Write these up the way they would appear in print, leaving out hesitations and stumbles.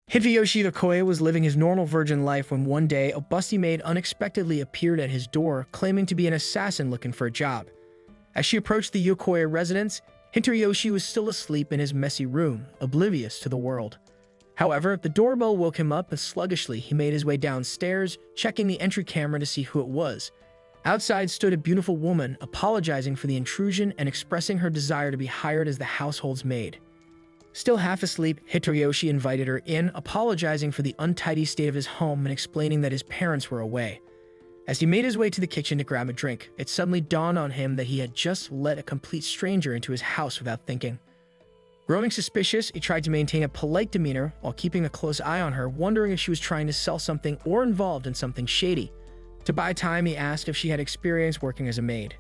Hitoyoshi Yokoya was living his normal virgin life when one day a busty maid unexpectedly appeared at his door, claiming to be an assassin looking for a job. As she approached the Yokoya residence, Hitoyoshi was still asleep in his messy room, oblivious to the world. However, the doorbell woke him up, and sluggishly he made his way downstairs, checking the entry camera to see who it was. Outside stood a beautiful woman, apologizing for the intrusion and expressing her desire to be hired as the household's maid. Still half asleep, Hitoyoshi invited her in, apologizing for the untidy state of his home and explaining that his parents were away. As he made his way to the kitchen to grab a drink, it suddenly dawned on him that he had just let a complete stranger into his house without thinking. Growing suspicious, he tried to maintain a polite demeanor while keeping a close eye on her, wondering if she was trying to sell something or involved in something shady. To buy time, he asked if she had experience working as a maid.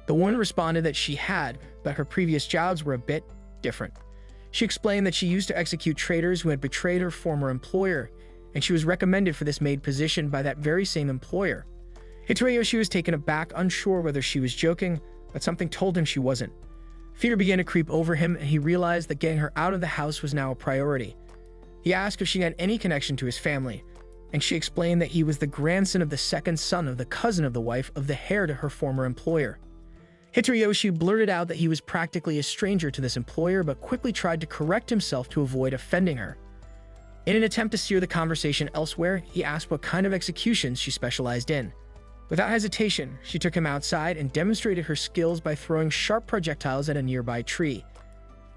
The woman responded that she had, but her previous jobs were a bit different. She explained that she used to execute traitors who had betrayed her former employer, and she was recommended for this maid position by that very same employer. Hitoyoshi was taken aback, unsure whether she was joking, but something told him she wasn't. Fear began to creep over him, and he realized that getting her out of the house was now a priority. He asked if she had any connection to his family, and she explained that he was the grandson of the second son of the cousin of the wife of the heir to her former employer. Hitoyoshi blurted out that he was practically a stranger to this employer, but quickly tried to correct himself to avoid offending her. In an attempt to steer the conversation elsewhere, he asked what kind of executions she specialized in. Without hesitation, she took him outside and demonstrated her skills by throwing sharp projectiles at a nearby tree.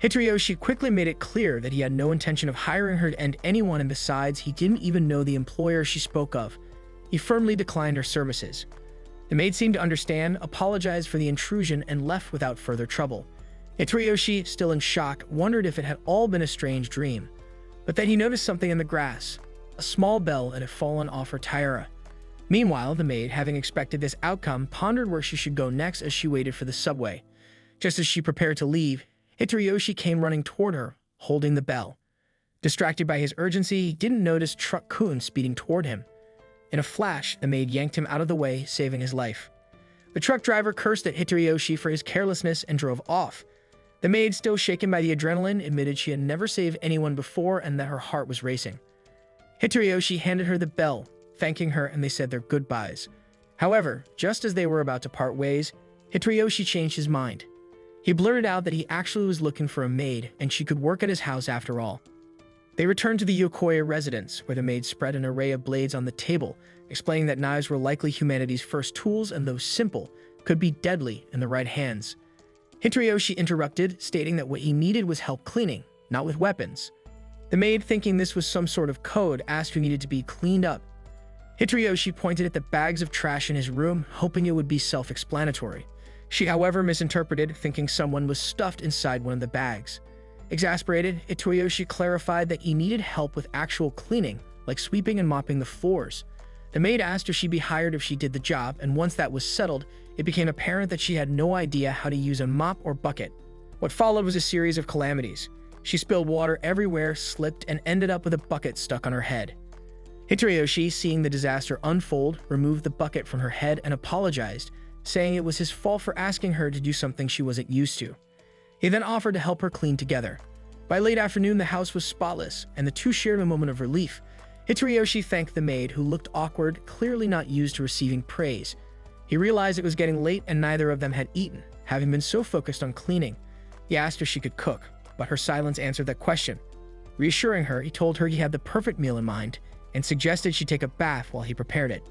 Hitoyoshi quickly made it clear that he had no intention of hiring her to end anyone, and besides, he didn't even know the employer she spoke of. He firmly declined her services. The maid seemed to understand, apologized for the intrusion, and left without further trouble. Hitoyoshi, still in shock, wondered if it had all been a strange dream. But then he noticed something in the grass. A small bell had fallen off her tiara. Meanwhile, the maid, having expected this outcome, pondered where she should go next as she waited for the subway. Just as she prepared to leave, Hitoyoshi came running toward her, holding the bell. Distracted by his urgency, he didn't notice Truck-kun speeding toward him. In a flash, the maid yanked him out of the way, saving his life. The truck driver cursed at Hitoyoshi for his carelessness and drove off. The maid, still shaken by the adrenaline, admitted she had never saved anyone before and that her heart was racing. Hitoyoshi handed her the bell, thanking her, and they said their goodbyes. However, just as they were about to part ways, Hitoyoshi changed his mind. He blurted out that he actually was looking for a maid and she could work at his house after all. They returned to the Yokoya residence, where the maid spread an array of blades on the table, explaining that knives were likely humanity's first tools and, though simple, could be deadly in the right hands. Hitoyoshi interrupted, stating that what he needed was help cleaning, not with weapons. The maid, thinking this was some sort of code, asked who needed to be cleaned up. Hitoyoshi pointed at the bags of trash in his room, hoping it would be self-explanatory. She, however, misinterpreted, thinking someone was stuffed inside one of the bags. Exasperated, Hitoyoshi clarified that he needed help with actual cleaning, like sweeping and mopping the floors. The maid asked if she'd be hired if she did the job, and once that was settled, it became apparent that she had no idea how to use a mop or bucket. What followed was a series of calamities. She spilled water everywhere, slipped, and ended up with a bucket stuck on her head. Hitoyoshi, seeing the disaster unfold, removed the bucket from her head and apologized, saying it was his fault for asking her to do something she wasn't used to. He then offered to help her clean together. By late afternoon, the house was spotless, and the two shared a moment of relief. Hitoyoshi thanked the maid, who looked awkward, clearly not used to receiving praise. He realized it was getting late and neither of them had eaten, having been so focused on cleaning. He asked if she could cook, but her silence answered that question. Reassuring her, he told her he had the perfect meal in mind and suggested she take a bath while he prepared it.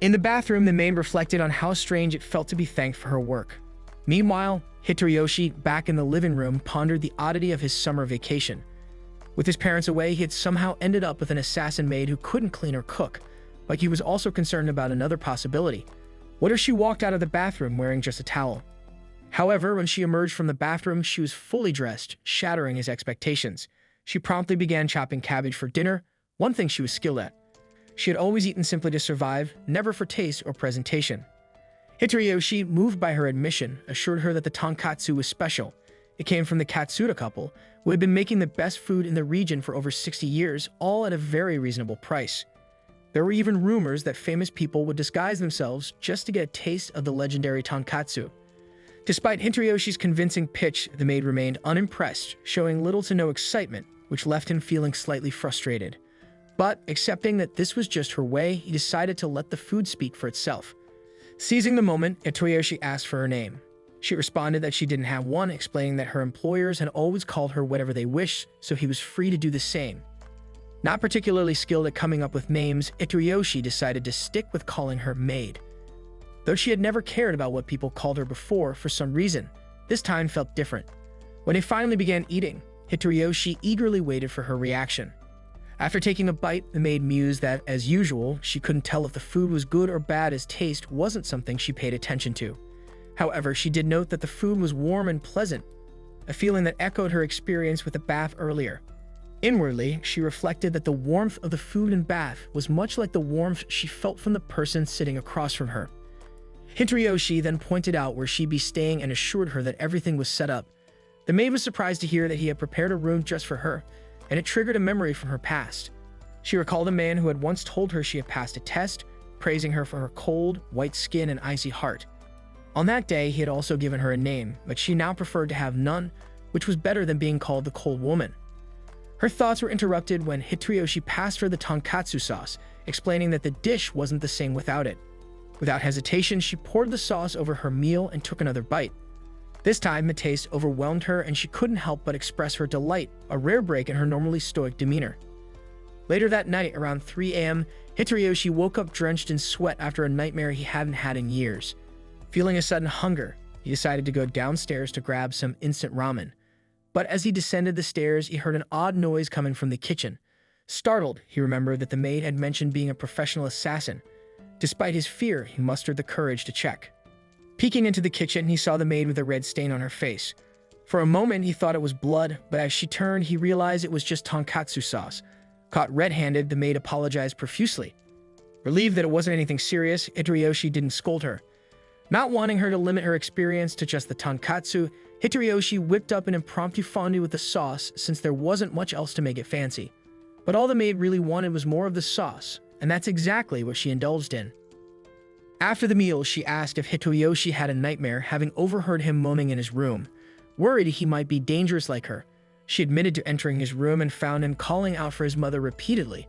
In the bathroom, the maid reflected on how strange it felt to be thanked for her work. Meanwhile, Hitoyoshi, back in the living room, pondered the oddity of his summer vacation. With his parents away, he had somehow ended up with an assassin maid who couldn't clean or cook, but he was also concerned about another possibility. What if she walked out of the bathroom wearing just a towel? However, when she emerged from the bathroom, she was fully dressed, shattering his expectations. She promptly began chopping cabbage for dinner, one thing she was skilled at. She had always eaten simply to survive, never for taste or presentation. Hitoyoshi, moved by her admission, assured her that the tonkatsu was special. It came from the Katsuda couple, who had been making the best food in the region for over 60 years, all at a very reasonable price. There were even rumors that famous people would disguise themselves just to get a taste of the legendary tonkatsu. Despite Hitoyoshi's convincing pitch, the maid remained unimpressed, showing little to no excitement, which left him feeling slightly frustrated. But, accepting that this was just her way, he decided to let the food speak for itself. Seizing the moment, Hitoyoshi asked for her name. She responded that she didn't have one, explaining that her employers had always called her whatever they wished, so he was free to do the same. Not particularly skilled at coming up with names, Hitoyoshi decided to stick with calling her maid. Though she had never cared about what people called her before, for some reason, this time felt different. When they finally began eating, Hitoyoshi eagerly waited for her reaction. After taking a bite, the maid mused that, as usual, she couldn't tell if the food was good or bad, as taste wasn't something she paid attention to. However, she did note that the food was warm and pleasant, a feeling that echoed her experience with the bath earlier. Inwardly, she reflected that the warmth of the food and bath was much like the warmth she felt from the person sitting across from her. Hitoyoshi then pointed out where she'd be staying and assured her that everything was set up. The maid was surprised to hear that he had prepared a room just for her, and it triggered a memory from her past. She recalled a man who had once told her she had passed a test, praising her for her cold, white skin and icy heart. On that day, he had also given her a name, but she now preferred to have none, which was better than being called the cold woman. Her thoughts were interrupted when Hitoyoshi passed her the tonkatsu sauce, explaining that the dish wasn't the same without it. Without hesitation, she poured the sauce over her meal and took another bite. This time, the taste overwhelmed her and she couldn't help but express her delight, a rare break in her normally stoic demeanor. Later that night, around 3 a.m., Hitoyoshi woke up drenched in sweat after a nightmare he hadn't had in years. Feeling a sudden hunger, he decided to go downstairs to grab some instant ramen. But as he descended the stairs, he heard an odd noise coming from the kitchen. Startled, he remembered that the maid had mentioned being a professional assassin. Despite his fear, he mustered the courage to check. Peeking into the kitchen, he saw the maid with a red stain on her face. For a moment, he thought it was blood, but as she turned, he realized it was just tonkatsu sauce. Caught red-handed, the maid apologized profusely. Relieved that it wasn't anything serious, Hitoyoshi didn't scold her. Not wanting her to limit her experience to just the tonkatsu, Hitoyoshi whipped up an impromptu fondue with the sauce since there wasn't much else to make it fancy. But all the maid really wanted was more of the sauce, and that's exactly what she indulged in. After the meal, she asked if Hitoyoshi had a nightmare, having overheard him moaning in his room. Worried he might be dangerous like her, she admitted to entering his room and found him calling out for his mother repeatedly.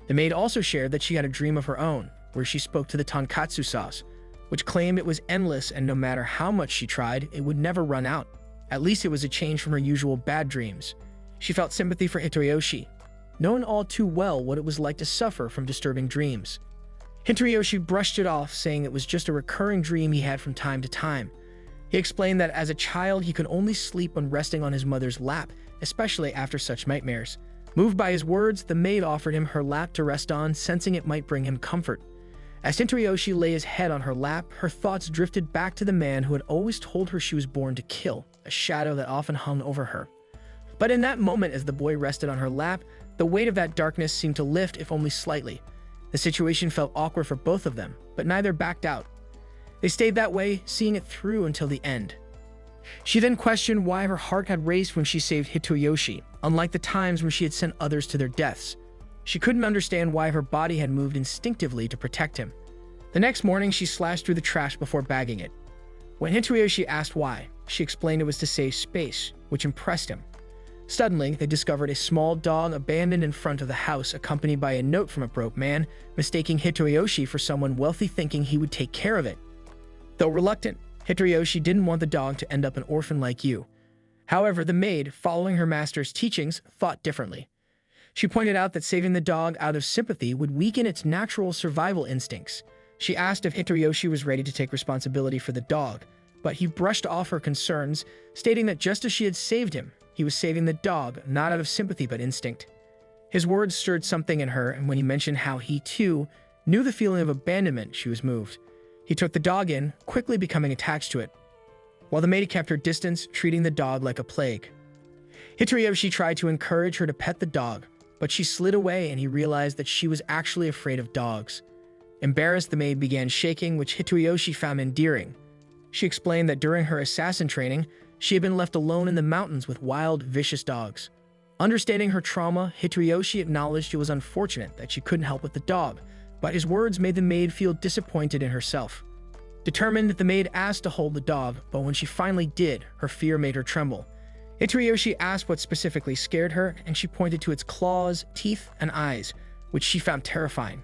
The maid also shared that she had a dream of her own, where she spoke to the tonkatsu sauce, which claimed it was endless and no matter how much she tried, it would never run out. At least it was a change from her usual bad dreams. She felt sympathy for Hitoyoshi, knowing all too well what it was like to suffer from disturbing dreams. Hitoyoshi brushed it off, saying it was just a recurring dream he had from time to time. He explained that as a child, he could only sleep when resting on his mother's lap, especially after such nightmares. Moved by his words, the maid offered him her lap to rest on, sensing it might bring him comfort. As Hitoyoshi lay his head on her lap, her thoughts drifted back to the man who had always told her she was born to kill, a shadow that often hung over her. But in that moment, as the boy rested on her lap, the weight of that darkness seemed to lift, if only slightly. The situation felt awkward for both of them, but neither backed out. They stayed that way, seeing it through until the end. She then questioned why her heart had raced when she saved Hitoyoshi, unlike the times when she had sent others to their deaths. She couldn't understand why her body had moved instinctively to protect him. The next morning, she slashed through the trash before bagging it. When Hitoyoshi asked why, she explained it was to save space, which impressed him. Suddenly, they discovered a small dog abandoned in front of the house, accompanied by a note from a broke man, mistaking Hitoyoshi for someone wealthy, thinking he would take care of it. Though reluctant, Hitoyoshi didn't want the dog to end up an orphan like you. However, the maid, following her master's teachings, thought differently. She pointed out that saving the dog out of sympathy would weaken its natural survival instincts. She asked if Hitoyoshi was ready to take responsibility for the dog, but he brushed off her concerns, stating that just as she had saved him, he was saving the dog, not out of sympathy but instinct. His words stirred something in her, and when he mentioned how he, too, knew the feeling of abandonment, she was moved. He took the dog in, quickly becoming attached to it, while the maid kept her distance, treating the dog like a plague. Hitoyoshi tried to encourage her to pet the dog, but she slid away and he realized that she was actually afraid of dogs. Embarrassed, the maid began shaking, which Hitoyoshi found endearing. She explained that during her assassin training, she had been left alone in the mountains with wild, vicious dogs. Understanding her trauma, Hitoyoshi acknowledged it was unfortunate that she couldn't help with the dog, but his words made the maid feel disappointed in herself. Determined, the maid asked to hold the dog, but when she finally did, her fear made her tremble. Hitoyoshi asked what specifically scared her, and she pointed to its claws, teeth, and eyes, which she found terrifying.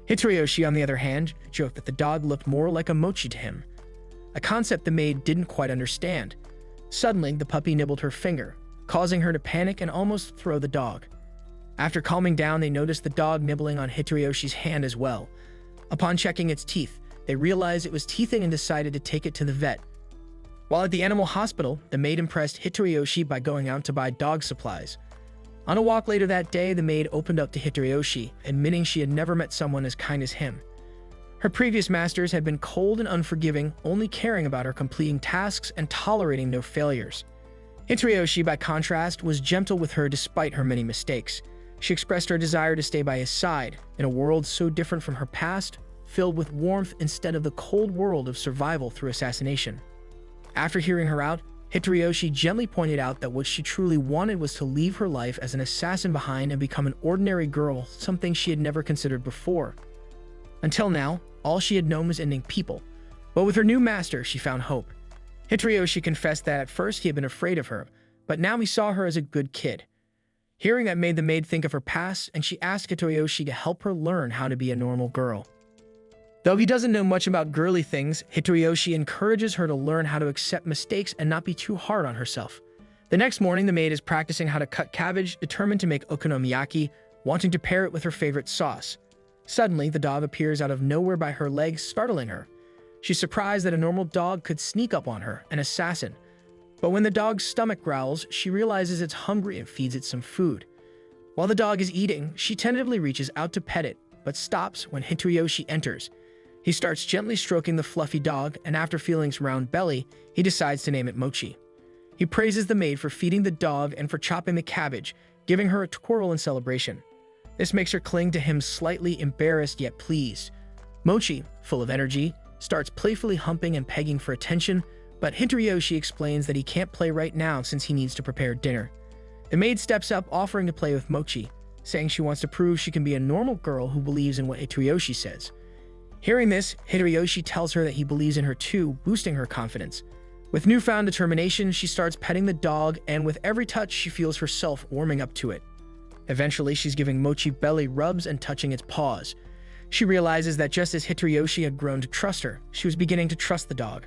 Hitoyoshi, on the other hand, joked that the dog looked more like a mochi to him, a concept the maid didn't quite understand. Suddenly, the puppy nibbled her finger, causing her to panic and almost throw the dog. After calming down, they noticed the dog nibbling on Hitoyoshi's hand as well. Upon checking its teeth, they realized it was teething and decided to take it to the vet. While at the animal hospital, the maid impressed Hitoyoshi by going out to buy dog supplies. On a walk later that day, the maid opened up to Hitoyoshi, admitting she had never met someone as kind as him. Her previous masters had been cold and unforgiving, only caring about her completing tasks and tolerating no failures. Hitoyoshi, by contrast, was gentle with her despite her many mistakes. She expressed her desire to stay by his side, in a world so different from her past, filled with warmth instead of the cold world of survival through assassination. After hearing her out, Hitoyoshi gently pointed out that what she truly wanted was to leave her life as an assassin behind and become an ordinary girl, something she had never considered before. Until now, all she had known was ending people, but with her new master, she found hope. Hitoyoshi confessed that at first he had been afraid of her, but now he saw her as a good kid. Hearing that made the maid think of her past, and she asked Hitoyoshi to help her learn how to be a normal girl. Though he doesn't know much about girly things, Hitoyoshi encourages her to learn how to accept mistakes and not be too hard on herself. The next morning, the maid is practicing how to cut cabbage, determined to make okonomiyaki, wanting to pair it with her favorite sauce. Suddenly, the dog appears out of nowhere by her legs, startling her. She's surprised that a normal dog could sneak up on her, an assassin. But when the dog's stomach growls, she realizes it's hungry and feeds it some food. While the dog is eating, she tentatively reaches out to pet it, but stops when Hitoyoshi enters. He starts gently stroking the fluffy dog, and after feeling its round belly, he decides to name it Mochi. He praises the maid for feeding the dog and for chopping the cabbage, giving her a twirl in celebration. This makes her cling to him, slightly embarrassed yet pleased. Mochi, full of energy, starts playfully humping and pegging for attention, but Hitoyoshi explains that he can't play right now since he needs to prepare dinner. The maid steps up, offering to play with Mochi, saying she wants to prove she can be a normal girl who believes in what Hitoyoshi says. Hearing this, Hitoyoshi tells her that he believes in her too, boosting her confidence. With newfound determination, she starts petting the dog, and with every touch, she feels herself warming up to it. Eventually, she's giving Mochi belly rubs and touching its paws. She realizes that just as Hitoyoshi had grown to trust her, she was beginning to trust the dog.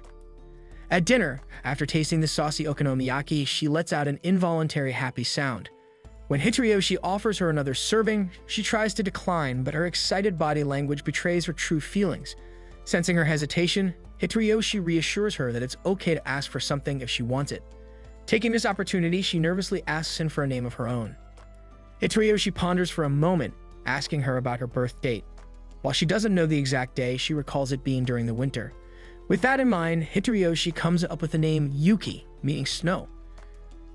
At dinner, after tasting the saucy okonomiyaki, she lets out an involuntary happy sound. When Hitoyoshi offers her another serving, she tries to decline, but her excited body language betrays her true feelings. Sensing her hesitation, Hitoyoshi reassures her that it's okay to ask for something if she wants it. Taking this opportunity, she nervously asks him for a name of her own. Hitoyoshi ponders for a moment, asking her about her birth date. While she doesn't know the exact day, she recalls it being during the winter. With that in mind, Hitoyoshi comes up with the name Yuki, meaning snow.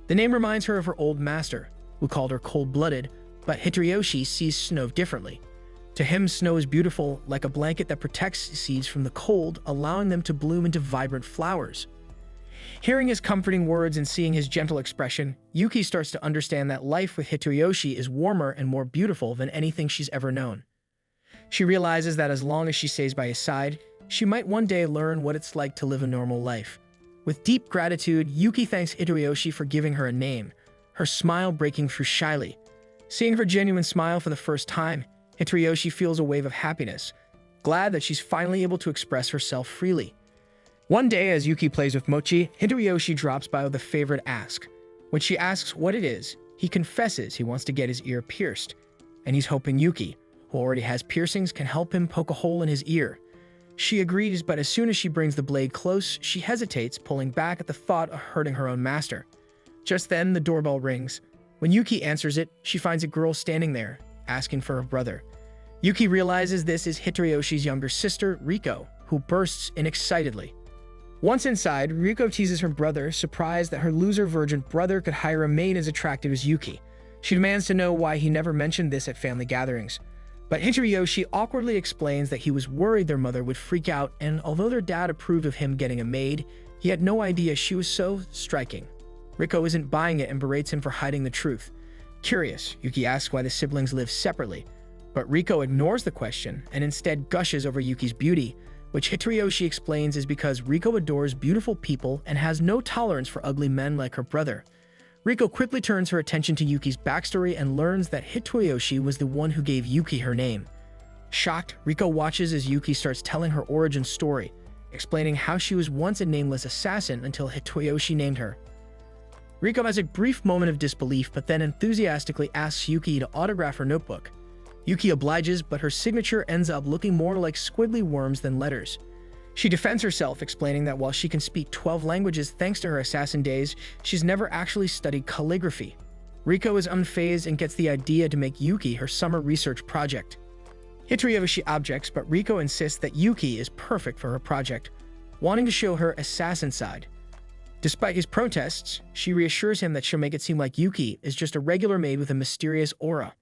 The name reminds her of her old master, who called her cold-blooded, but Hitoyoshi sees snow differently. To him, snow is beautiful, like a blanket that protects seeds from the cold, allowing them to bloom into vibrant flowers. Hearing his comforting words and seeing his gentle expression, Yuki starts to understand that life with Hitoyoshi is warmer and more beautiful than anything she's ever known. She realizes that as long as she stays by his side, she might one day learn what it's like to live a normal life. With deep gratitude, Yuki thanks Hitoyoshi for giving her a name, her smile breaking through shyly. Seeing her genuine smile for the first time, Hitoyoshi feels a wave of happiness, glad that she's finally able to express herself freely. One day, as Yuki plays with Mochi, Hitoyoshi drops by with a favorite ask. When she asks what it is, he confesses he wants to get his ear pierced, and he's hoping Yuki, who already has piercings, can help him poke a hole in his ear. She agrees, but as soon as she brings the blade close, she hesitates, pulling back at the thought of hurting her own master. Just then, the doorbell rings. When Yuki answers it, she finds a girl standing there, asking for her brother. Yuki realizes this is Hitoyoshi's younger sister, Riko, who bursts in excitedly. Once inside, Riko teases her brother, surprised that her loser virgin brother could hire a maid as attractive as Yuki. She demands to know why he never mentioned this at family gatherings. But Hitoyoshi awkwardly explains that he was worried their mother would freak out, and although their dad approved of him getting a maid, he had no idea she was so striking. Riko isn't buying it and berates him for hiding the truth. Curious, Yuki asks why the siblings live separately, but Riko ignores the question and instead gushes over Yuki's beauty, which Hitoyoshi explains is because Riko adores beautiful people and has no tolerance for ugly men like her brother. Riko quickly turns her attention to Yuki's backstory and learns that Hitoyoshi was the one who gave Yuki her name. Shocked, Riko watches as Yuki starts telling her origin story, explaining how she was once a nameless assassin until Hitoyoshi named her. Riko has a brief moment of disbelief, but then enthusiastically asks Yuki to autograph her notebook. Yuki obliges, but her signature ends up looking more like squiggly worms than letters. She defends herself, explaining that while she can speak 12 languages thanks to her assassin days, she's never actually studied calligraphy. Riko is unfazed and gets the idea to make Yuki her summer research project. Hitoyoshi objects, but Riko insists that Yuki is perfect for her project, wanting to show her assassin side. Despite his protests, she reassures him that she'll make it seem like Yuki is just a regular maid with a mysterious aura.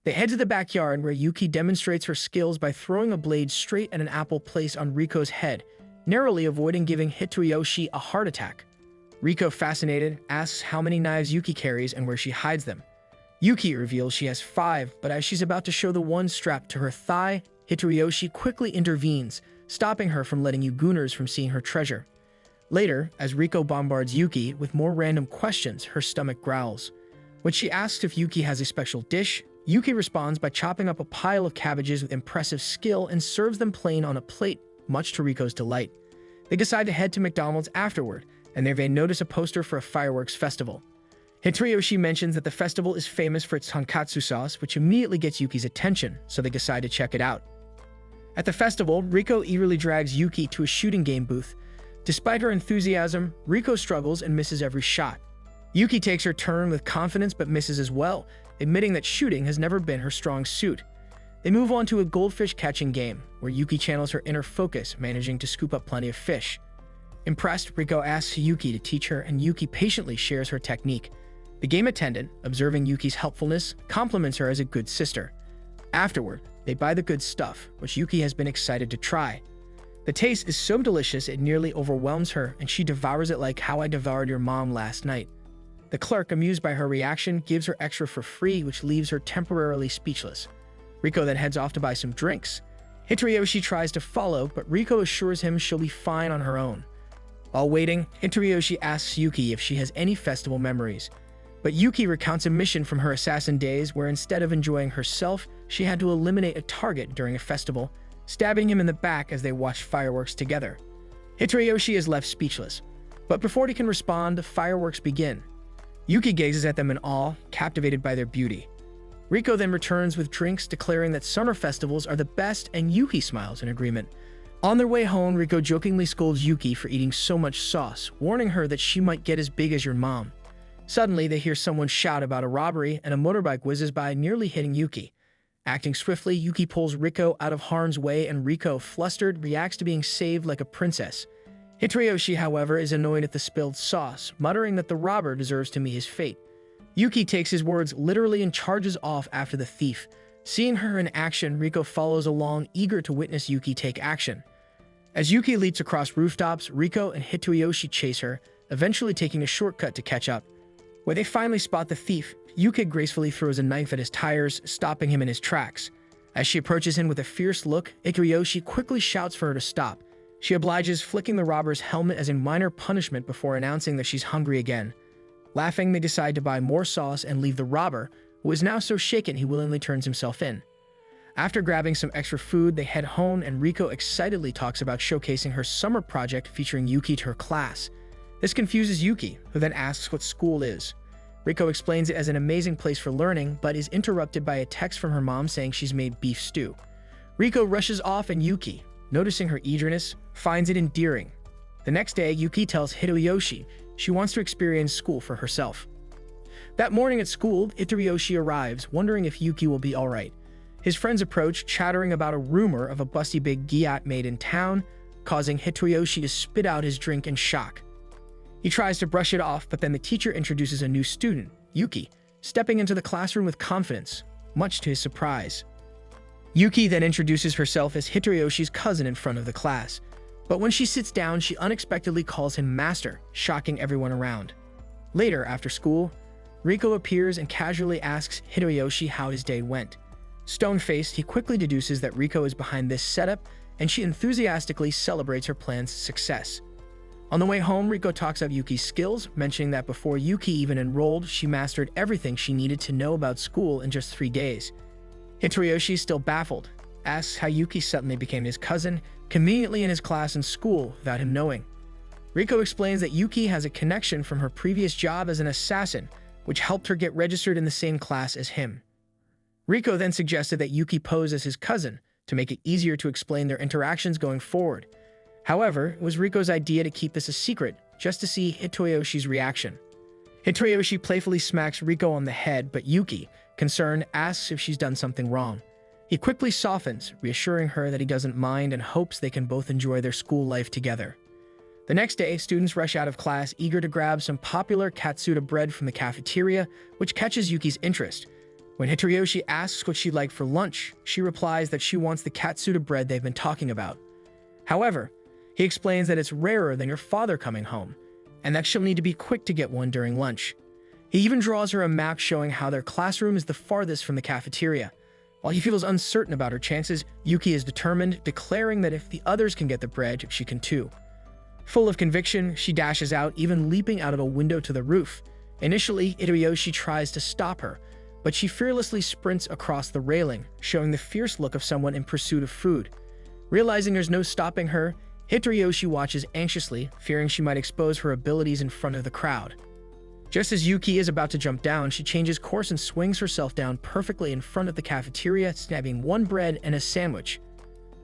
They head to the backyard where Yuki demonstrates her skills by throwing a blade straight at an apple placed on Riko's head, narrowly avoiding giving Hitoyoshi a heart attack. Riko, fascinated, asks how many knives Yuki carries and where she hides them. Yuki reveals she has 5, but as she's about to show the one strapped to her thigh, Hitoyoshi quickly intervenes, stopping her from letting Yuguners from seeing her treasure. Later, as Riko bombards Yuki with more random questions, her stomach growls. When she asks if Yuki has a special dish, Yuki responds by chopping up a pile of cabbages with impressive skill and serves them plain on a plate, much to Riko's delight. They decide to head to McDonald's afterward, and there they notice a poster for a fireworks festival. Hitoyoshi mentions that the festival is famous for its tonkatsu sauce, which immediately gets Yuki's attention, so they decide to check it out. At the festival, Riko eagerly drags Yuki to a shooting game booth. Despite her enthusiasm, Riko struggles and misses every shot. Yuki takes her turn with confidence but misses as well, admitting that shooting has never been her strong suit. They move on to a goldfish catching game, where Yuki channels her inner focus, managing to scoop up plenty of fish. Impressed, Riko asks Yuki to teach her, and Yuki patiently shares her technique. The game attendant, observing Yuki's helpfulness, compliments her as a good sister. Afterward, they buy the good stuff, which Yuki has been excited to try. The taste is so delicious it nearly overwhelms her, and she devours it like how I devoured your mom last night. The clerk, amused by her reaction, gives her extra for free, which leaves her temporarily speechless. Riko then heads off to buy some drinks. Hitoyoshi tries to follow, but Riko assures him she'll be fine on her own. While waiting, Hitoyoshi asks Yuki if she has any festival memories. But Yuki recounts a mission from her assassin days where instead of enjoying herself, she had to eliminate a target during a festival, stabbing him in the back as they watched fireworks together. Hitoyoshi is left speechless. But before he can respond, the fireworks begin. Yuki gazes at them in awe, captivated by their beauty. Riko then returns with drinks, declaring that summer festivals are the best, and Yuki smiles in agreement. On their way home, Riko jokingly scolds Yuki for eating so much sauce, warning her that she might get as big as your mom. Suddenly, they hear someone shout about a robbery, and a motorbike whizzes by, nearly hitting Yuki. Acting swiftly, Yuki pulls Riko out of harm's way, and Riko, flustered, reacts to being saved like a princess. Hitoyoshi, however, is annoyed at the spilled sauce, muttering that the robber deserves to meet his fate. Yuki takes his words literally and charges off after the thief. Seeing her in action, Riko follows along, eager to witness Yuki take action. As Yuki leaps across rooftops, Riko and Hitoyoshi chase her, eventually taking a shortcut to catch up. Where they finally spot the thief, Yuki gracefully throws a knife at his tires, stopping him in his tracks. As she approaches him with a fierce look, Hitoyoshi quickly shouts for her to stop. She obliges, flicking the robber's helmet as a minor punishment before announcing that she's hungry again. Laughing, they decide to buy more sauce and leave the robber, who is now so shaken he willingly turns himself in. After grabbing some extra food, they head home, and Riko excitedly talks about showcasing her summer project featuring Yuki to her class. This confuses Yuki, who then asks what school is. Riko explains it as an amazing place for learning, but is interrupted by a text from her mom saying she's made beef stew. Riko rushes off, and Yuki, noticing her eagerness, finds it endearing. The next day, Yuki tells Hitoyoshi she wants to experience school for herself. That morning at school, Hitoyoshi arrives, wondering if Yuki will be alright. His friends approach, chattering about a rumor of a busty big gyat maid in town, causing Hitoyoshi to spit out his drink in shock. He tries to brush it off, but then the teacher introduces a new student, Yuki, stepping into the classroom with confidence, much to his surprise. Yuki then introduces herself as Hitoyoshi's cousin in front of the class, but when she sits down, she unexpectedly calls him master, shocking everyone around. Later, after school, Riko appears and casually asks Hitoyoshi how his day went. Stone-faced, he quickly deduces that Riko is behind this setup, and she enthusiastically celebrates her plan's success. On the way home, Riko talks up Yuki's skills, mentioning that before Yuki even enrolled, she mastered everything she needed to know about school in just 3 days. Hitoyoshi, still baffled, asks how Yuki suddenly became his cousin, conveniently in his class in school without him knowing. Riko explains that Yuki has a connection from her previous job as an assassin, which helped her get registered in the same class as him. Riko then suggested that Yuki pose as his cousin to make it easier to explain their interactions going forward. However, it was Riko's idea to keep this a secret, just to see Hitoyoshi's reaction. Hitoyoshi playfully smacks Riko on the head, but Yuki, concerned, asks if she's done something wrong. He quickly softens, reassuring her that he doesn't mind and hopes they can both enjoy their school life together. The next day, students rush out of class eager to grab some popular Katsuta bread from the cafeteria, which catches Yuki's interest. When Hitoyoshi asks what she'd like for lunch, she replies that she wants the Katsuta bread they've been talking about. However, he explains that it's rarer than your father coming home, and that she'll need to be quick to get one during lunch. He even draws her a map showing how their classroom is the farthest from the cafeteria. While he feels uncertain about her chances, Yuki is determined, declaring that if the others can get the bread, she can too. Full of conviction, she dashes out, even leaping out of a window to the roof. Initially, Hitoyoshi tries to stop her, but she fearlessly sprints across the railing, showing the fierce look of someone in pursuit of food. Realizing there's no stopping her, Hitoyoshi watches anxiously, fearing she might expose her abilities in front of the crowd. Just as Yuki is about to jump down, she changes course and swings herself down perfectly in front of the cafeteria, snapping one bread and a sandwich.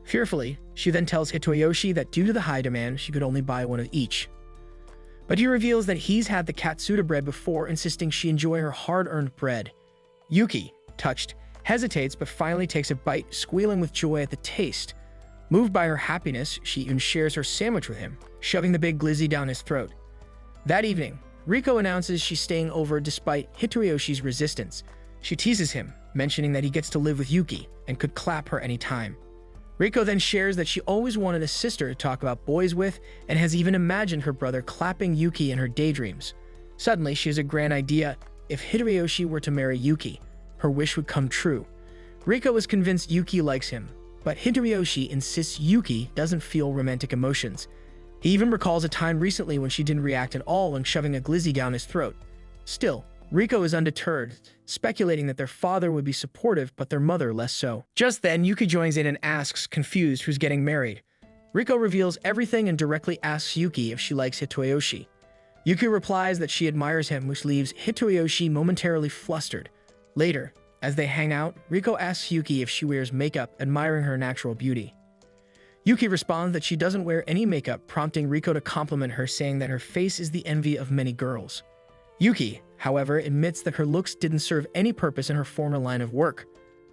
Fearfully, she then tells Hitoyoshi that due to the high demand, she could only buy one of each. But he reveals that he's had the Katsuta bread before, insisting she enjoy her hard-earned bread. Yuki, touched, hesitates but finally takes a bite, squealing with joy at the taste. Moved by her happiness, she even shares her sandwich with him, shoving the big glizzy down his throat. That evening, Riko announces she's staying over despite Hitoyoshi's resistance. She teases him, mentioning that he gets to live with Yuki and could clap her anytime. Riko then shares that she always wanted a sister to talk about boys with and has even imagined her brother clapping Yuki in her daydreams. Suddenly, she has a grand idea. If Hitoyoshi were to marry Yuki, her wish would come true. Riko is convinced Yuki likes him, but Hitoyoshi insists Yuki doesn't feel romantic emotions. He even recalls a time recently when she didn't react at all when shoving a glizzy down his throat. Still, Riko is undeterred, speculating that their father would be supportive but their mother less so. Just then, Yuki joins in and asks, confused, who's getting married. Riko reveals everything and directly asks Yuki if she likes Hitoyoshi. Yuki replies that she admires him, which leaves Hitoyoshi momentarily flustered. Later, as they hang out, Riko asks Yuki if she wears makeup, admiring her natural beauty. Yuki responds that she doesn't wear any makeup, prompting Riko to compliment her, saying that her face is the envy of many girls. Yuki, however, admits that her looks didn't serve any purpose in her former line of work.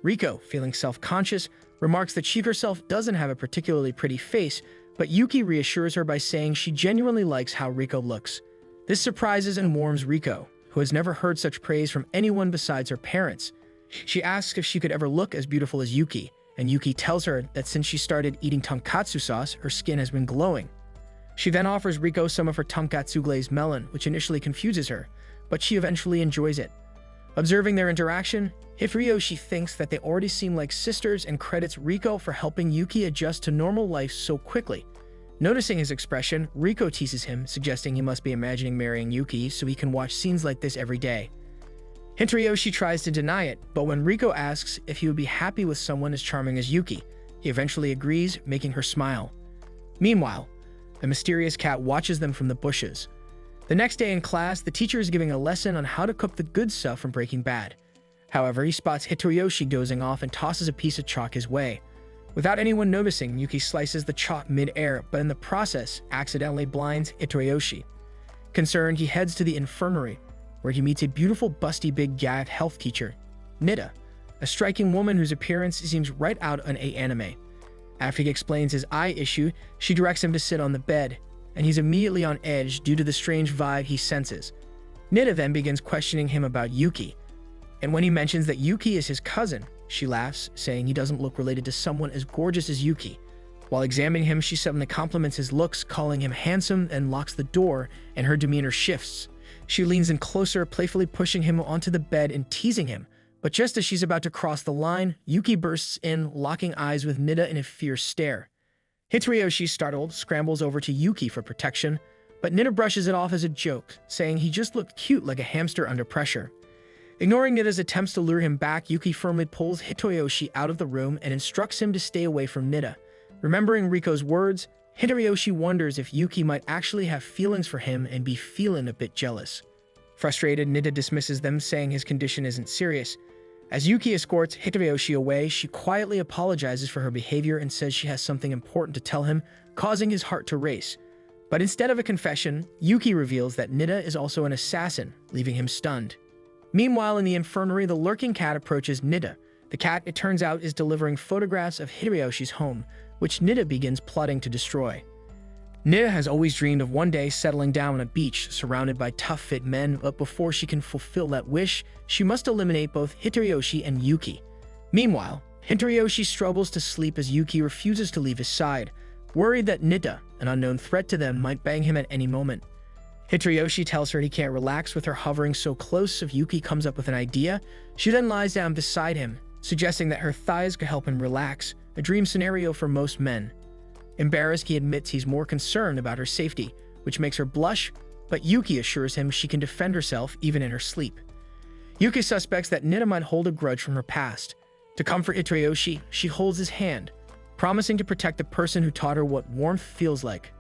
Riko, feeling self-conscious, remarks that she herself doesn't have a particularly pretty face, but Yuki reassures her by saying she genuinely likes how Riko looks. This surprises and warms Riko, who has never heard such praise from anyone besides her parents. She asks if she could ever look as beautiful as Yuki, and Yuki tells her that since she started eating tonkatsu sauce, her skin has been glowing. She then offers Riko some of her tonkatsu glazed melon, which initially confuses her, but she eventually enjoys it. Observing their interaction, Hitoyoshi thinks that they already seem like sisters and credits Riko for helping Yuki adjust to normal life so quickly. Noticing his expression, Riko teases him, suggesting he must be imagining marrying Yuki so he can watch scenes like this every day. Hitoyoshi tries to deny it, but when Riko asks if he would be happy with someone as charming as Yuki, he eventually agrees, making her smile. Meanwhile, the mysterious cat watches them from the bushes. The next day in class, the teacher is giving a lesson on how to cook the good stuff from Breaking Bad. However, he spots Hitoyoshi dozing off and tosses a piece of chalk his way. Without anyone noticing, Yuki slices the chalk mid-air, but in the process, accidentally blinds Hitoyoshi. Concerned, he heads to the infirmary, where he meets a beautiful, busty, big gag health teacher, Nida, a striking woman whose appearance seems right out an anime. After he explains his eye issue, she directs him to sit on the bed, and he's immediately on edge due to the strange vibe he senses. Nida then begins questioning him about Yuki, and when he mentions that Yuki is his cousin, she laughs, saying he doesn't look related to someone as gorgeous as Yuki. While examining him, she suddenly compliments his looks, calling him handsome, and locks the door, and her demeanor shifts. She leans in closer, playfully pushing him onto the bed and teasing him. But just as she's about to cross the line, Yuki bursts in, locking eyes with Nida in a fierce stare. Hitoyoshi, startled, scrambles over to Yuki for protection, but Nida brushes it off as a joke, saying he just looked cute like a hamster under pressure. Ignoring Nida's attempts to lure him back, Yuki firmly pulls Hitoyoshi out of the room and instructs him to stay away from Nida. Remembering Riko's words, Hitoyoshi wonders if Yuki might actually have feelings for him and be feeling a bit jealous. Frustrated, Nida dismisses them, saying his condition isn't serious. As Yuki escorts Hitoyoshi away, she quietly apologizes for her behavior and says she has something important to tell him, causing his heart to race. But instead of a confession, Yuki reveals that Nida is also an assassin, leaving him stunned. Meanwhile, in the infirmary, the lurking cat approaches Nida. The cat, it turns out, is delivering photographs of Hitoyoshi's home, which Nida begins plotting to destroy. Nida has always dreamed of one day settling down on a beach surrounded by tough, fit men, but before she can fulfill that wish, she must eliminate both Hitoyoshi and Yuki. Meanwhile, Hitoyoshi struggles to sleep as Yuki refuses to leave his side, worried that Nida, an unknown threat to them, might bang him at any moment. Hitoyoshi tells her he can't relax with her hovering so close if Yuki comes up with an idea. She then lies down beside him, suggesting that her thighs could help him relax, a dream scenario for most men. Embarrassed, he admits he's more concerned about her safety, which makes her blush, but Yuki assures him she can defend herself even in her sleep. Yuki suspects that Nida might hold a grudge from her past. To comfort Hitoyoshi, she holds his hand, promising to protect the person who taught her what warmth feels like.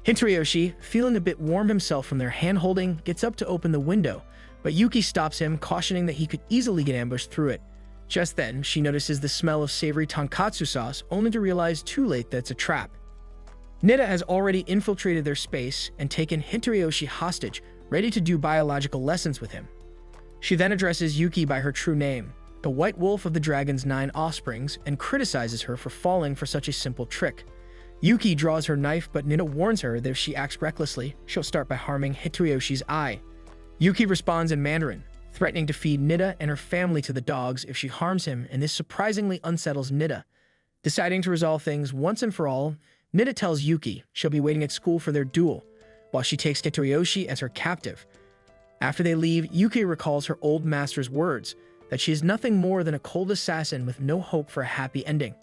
Hitoyoshi, feeling a bit warm himself from their hand-holding, gets up to open the window, but Yuki stops him, cautioning that he could easily get ambushed through it. Just then, she notices the smell of savory tonkatsu sauce, only to realize too late that it's a trap. Nida has already infiltrated their space and taken Hitoyoshi hostage, ready to do biological lessons with him. She then addresses Yuki by her true name, the White Wolf of the Dragon's 9 offsprings, and criticizes her for falling for such a simple trick. Yuki draws her knife, but Nida warns her that if she acts recklessly, she'll start by harming Hitoyoshi's eye. Yuki responds in Mandarin, threatening to feed Nida and her family to the dogs if she harms him, and this surprisingly unsettles Nida. Deciding to resolve things once and for all, Nida tells Yuki she'll be waiting at school for their duel, while she takes Hitoyoshi as her captive. After they leave, Yuki recalls her old master's words, that she is nothing more than a cold assassin with no hope for a happy ending.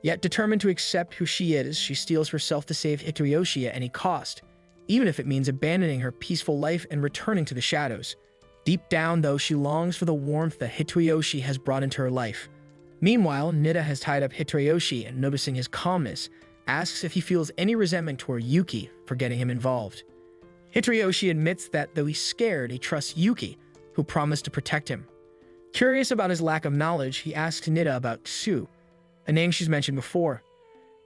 Yet determined to accept who she is, she steels herself to save Hitoyoshi at any cost, even if it means abandoning her peaceful life and returning to the shadows. Deep down, though, she longs for the warmth that Hitoyoshi has brought into her life. Meanwhile, Nida has tied up Hitoyoshi and, noticing his calmness, asks if he feels any resentment toward Yuki for getting him involved. Hitoyoshi admits that, though he's scared, he trusts Yuki, who promised to protect him. Curious about his lack of knowledge, he asks Nida about Ksu, a name she's mentioned before.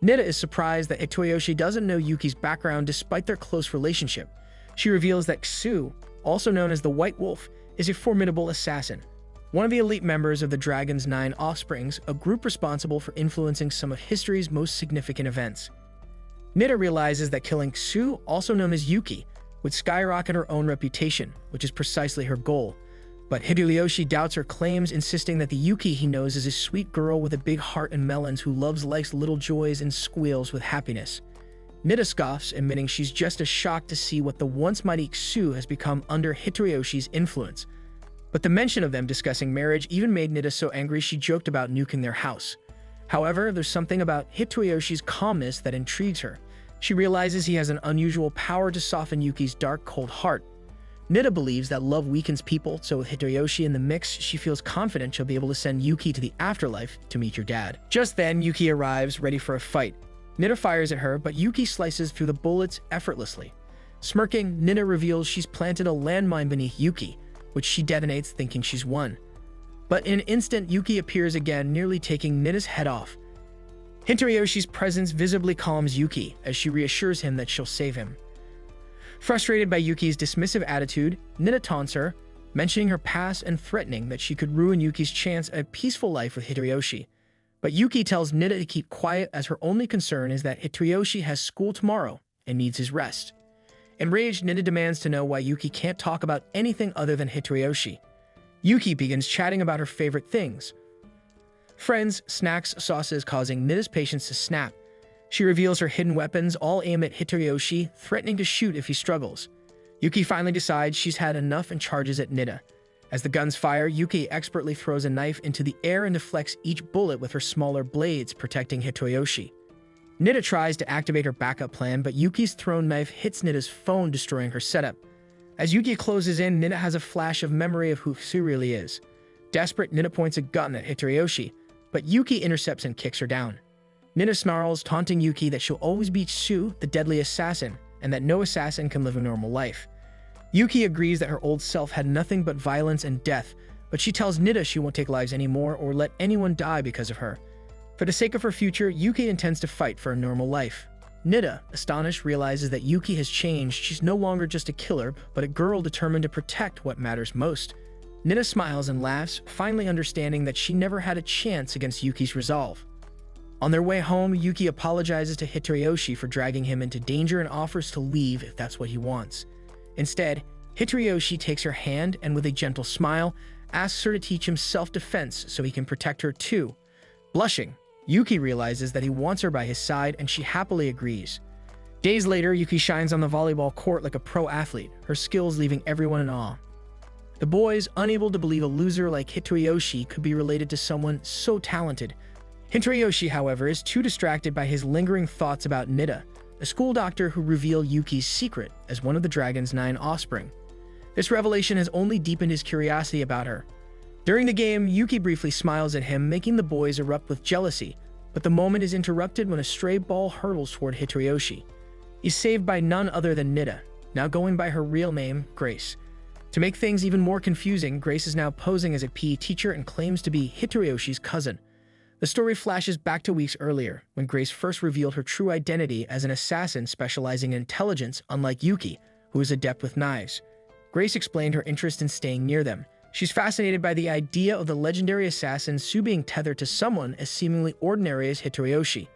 Nida is surprised that Hitoyoshi doesn't know Yuki's background despite their close relationship. She reveals that Ksu, also known as the White Wolf, is a formidable assassin, one of the elite members of the Dragon's 9 offsprings, a group responsible for influencing some of history's most significant events. Nida realizes that killing Ksu, also known as Yuki, would skyrocket her own reputation, which is precisely her goal. But Hitoyoshi doubts her claims, insisting that the Yuki he knows is a sweet girl with a big heart and melons who loves life's little joys and squeals with happiness. Nida scoffs, admitting she's just as shocked to see what the once mighty Ksu has become under Hitoyoshi's influence. But the mention of them discussing marriage even made Nida so angry she joked about nuking their house. However, there's something about Hitoyoshi's calmness that intrigues her. She realizes he has an unusual power to soften Yuki's dark, cold heart. Nida believes that love weakens people, so with Hitoyoshi in the mix, she feels confident she'll be able to send Yuki to the afterlife to meet your dad. Just then, Yuki arrives, ready for a fight. Nida fires at her, but Yuki slices through the bullets effortlessly. Smirking, Nida reveals she's planted a landmine beneath Yuki, which she detonates thinking she's won. But in an instant, Yuki appears again, nearly taking Nida's head off. Hitoyoshi's presence visibly calms Yuki, as she reassures him that she'll save him. Frustrated by Yuki's dismissive attitude, Nida taunts her, mentioning her past and threatening that she could ruin Yuki's chance at a peaceful life with Hitoyoshi. But Yuki tells Nida to keep quiet, as her only concern is that Hitoyoshi has school tomorrow and needs his rest. Enraged, Nida demands to know why Yuki can't talk about anything other than Hitoyoshi. Yuki begins chatting about her favorite things: friends, snacks, sauces, causing Nida's patience to snap. She reveals her hidden weapons, all aim at Hitoyoshi, threatening to shoot if he struggles. Yuki finally decides she's had enough and charges at Nida. As the guns fire, Yuki expertly throws a knife into the air and deflects each bullet with her smaller blades, protecting Hitoyoshi. Nida tries to activate her backup plan, but Yuki's thrown knife hits Nida's phone, destroying her setup. As Yuki closes in, Nida has a flash of memory of who Sue really is. Desperate, Nida points a gun at Hitoyoshi, but Yuki intercepts and kicks her down. Nida snarls, taunting Yuki that she'll always be Sue, the deadly assassin, and that no assassin can live a normal life. Yuki agrees that her old self had nothing but violence and death, but she tells Nida she won't take lives anymore or let anyone die because of her. For the sake of her future, Yuki intends to fight for a normal life. Nida, astonished, realizes that Yuki has changed. She's no longer just a killer, but a girl determined to protect what matters most. Nida smiles and laughs, finally understanding that she never had a chance against Yuki's resolve. On their way home, Yuki apologizes to Hitoyoshi for dragging him into danger and offers to leave if that's what he wants. Instead, Hitoyoshi takes her hand and with a gentle smile, asks her to teach him self-defense so he can protect her too. Blushing, Yuki realizes that he wants her by his side and she happily agrees. Days later, Yuki shines on the volleyball court like a pro athlete, her skills leaving everyone in awe. The boys, unable to believe a loser like Hitoyoshi could be related to someone so talented. Hitoyoshi, however, is too distracted by his lingering thoughts about Nida, a school doctor who revealed Yuki's secret as one of the dragon's 9 offspring. This revelation has only deepened his curiosity about her. During the game, Yuki briefly smiles at him, making the boys erupt with jealousy, but the moment is interrupted when a stray ball hurtles toward Hitoyoshi. He's saved by none other than Nida, now going by her real name, Grace. To make things even more confusing, Grace is now posing as a PE teacher and claims to be Hitoyoshi's cousin. The story flashes back to weeks earlier, when Grace first revealed her true identity as an assassin specializing in intelligence, unlike Yuki, who is adept with knives. Grace explained her interest in staying near them. She's fascinated by the idea of the legendary assassin Sue being tethered to someone as seemingly ordinary as Hitoyoshi.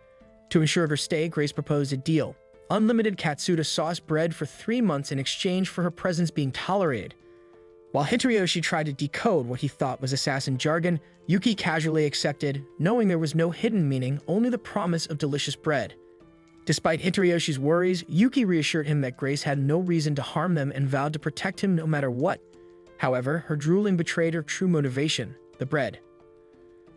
To ensure her stay, Grace proposed a deal: unlimited Katsuda sauce bread for 3 months in exchange for her presence being tolerated. While Hitoyoshi tried to decode what he thought was assassin jargon, Yuki casually accepted, knowing there was no hidden meaning, only the promise of delicious bread. Despite Hitoyoshi's worries, Yuki reassured him that Grace had no reason to harm them and vowed to protect him no matter what. However, her drooling betrayed her true motivation: the bread.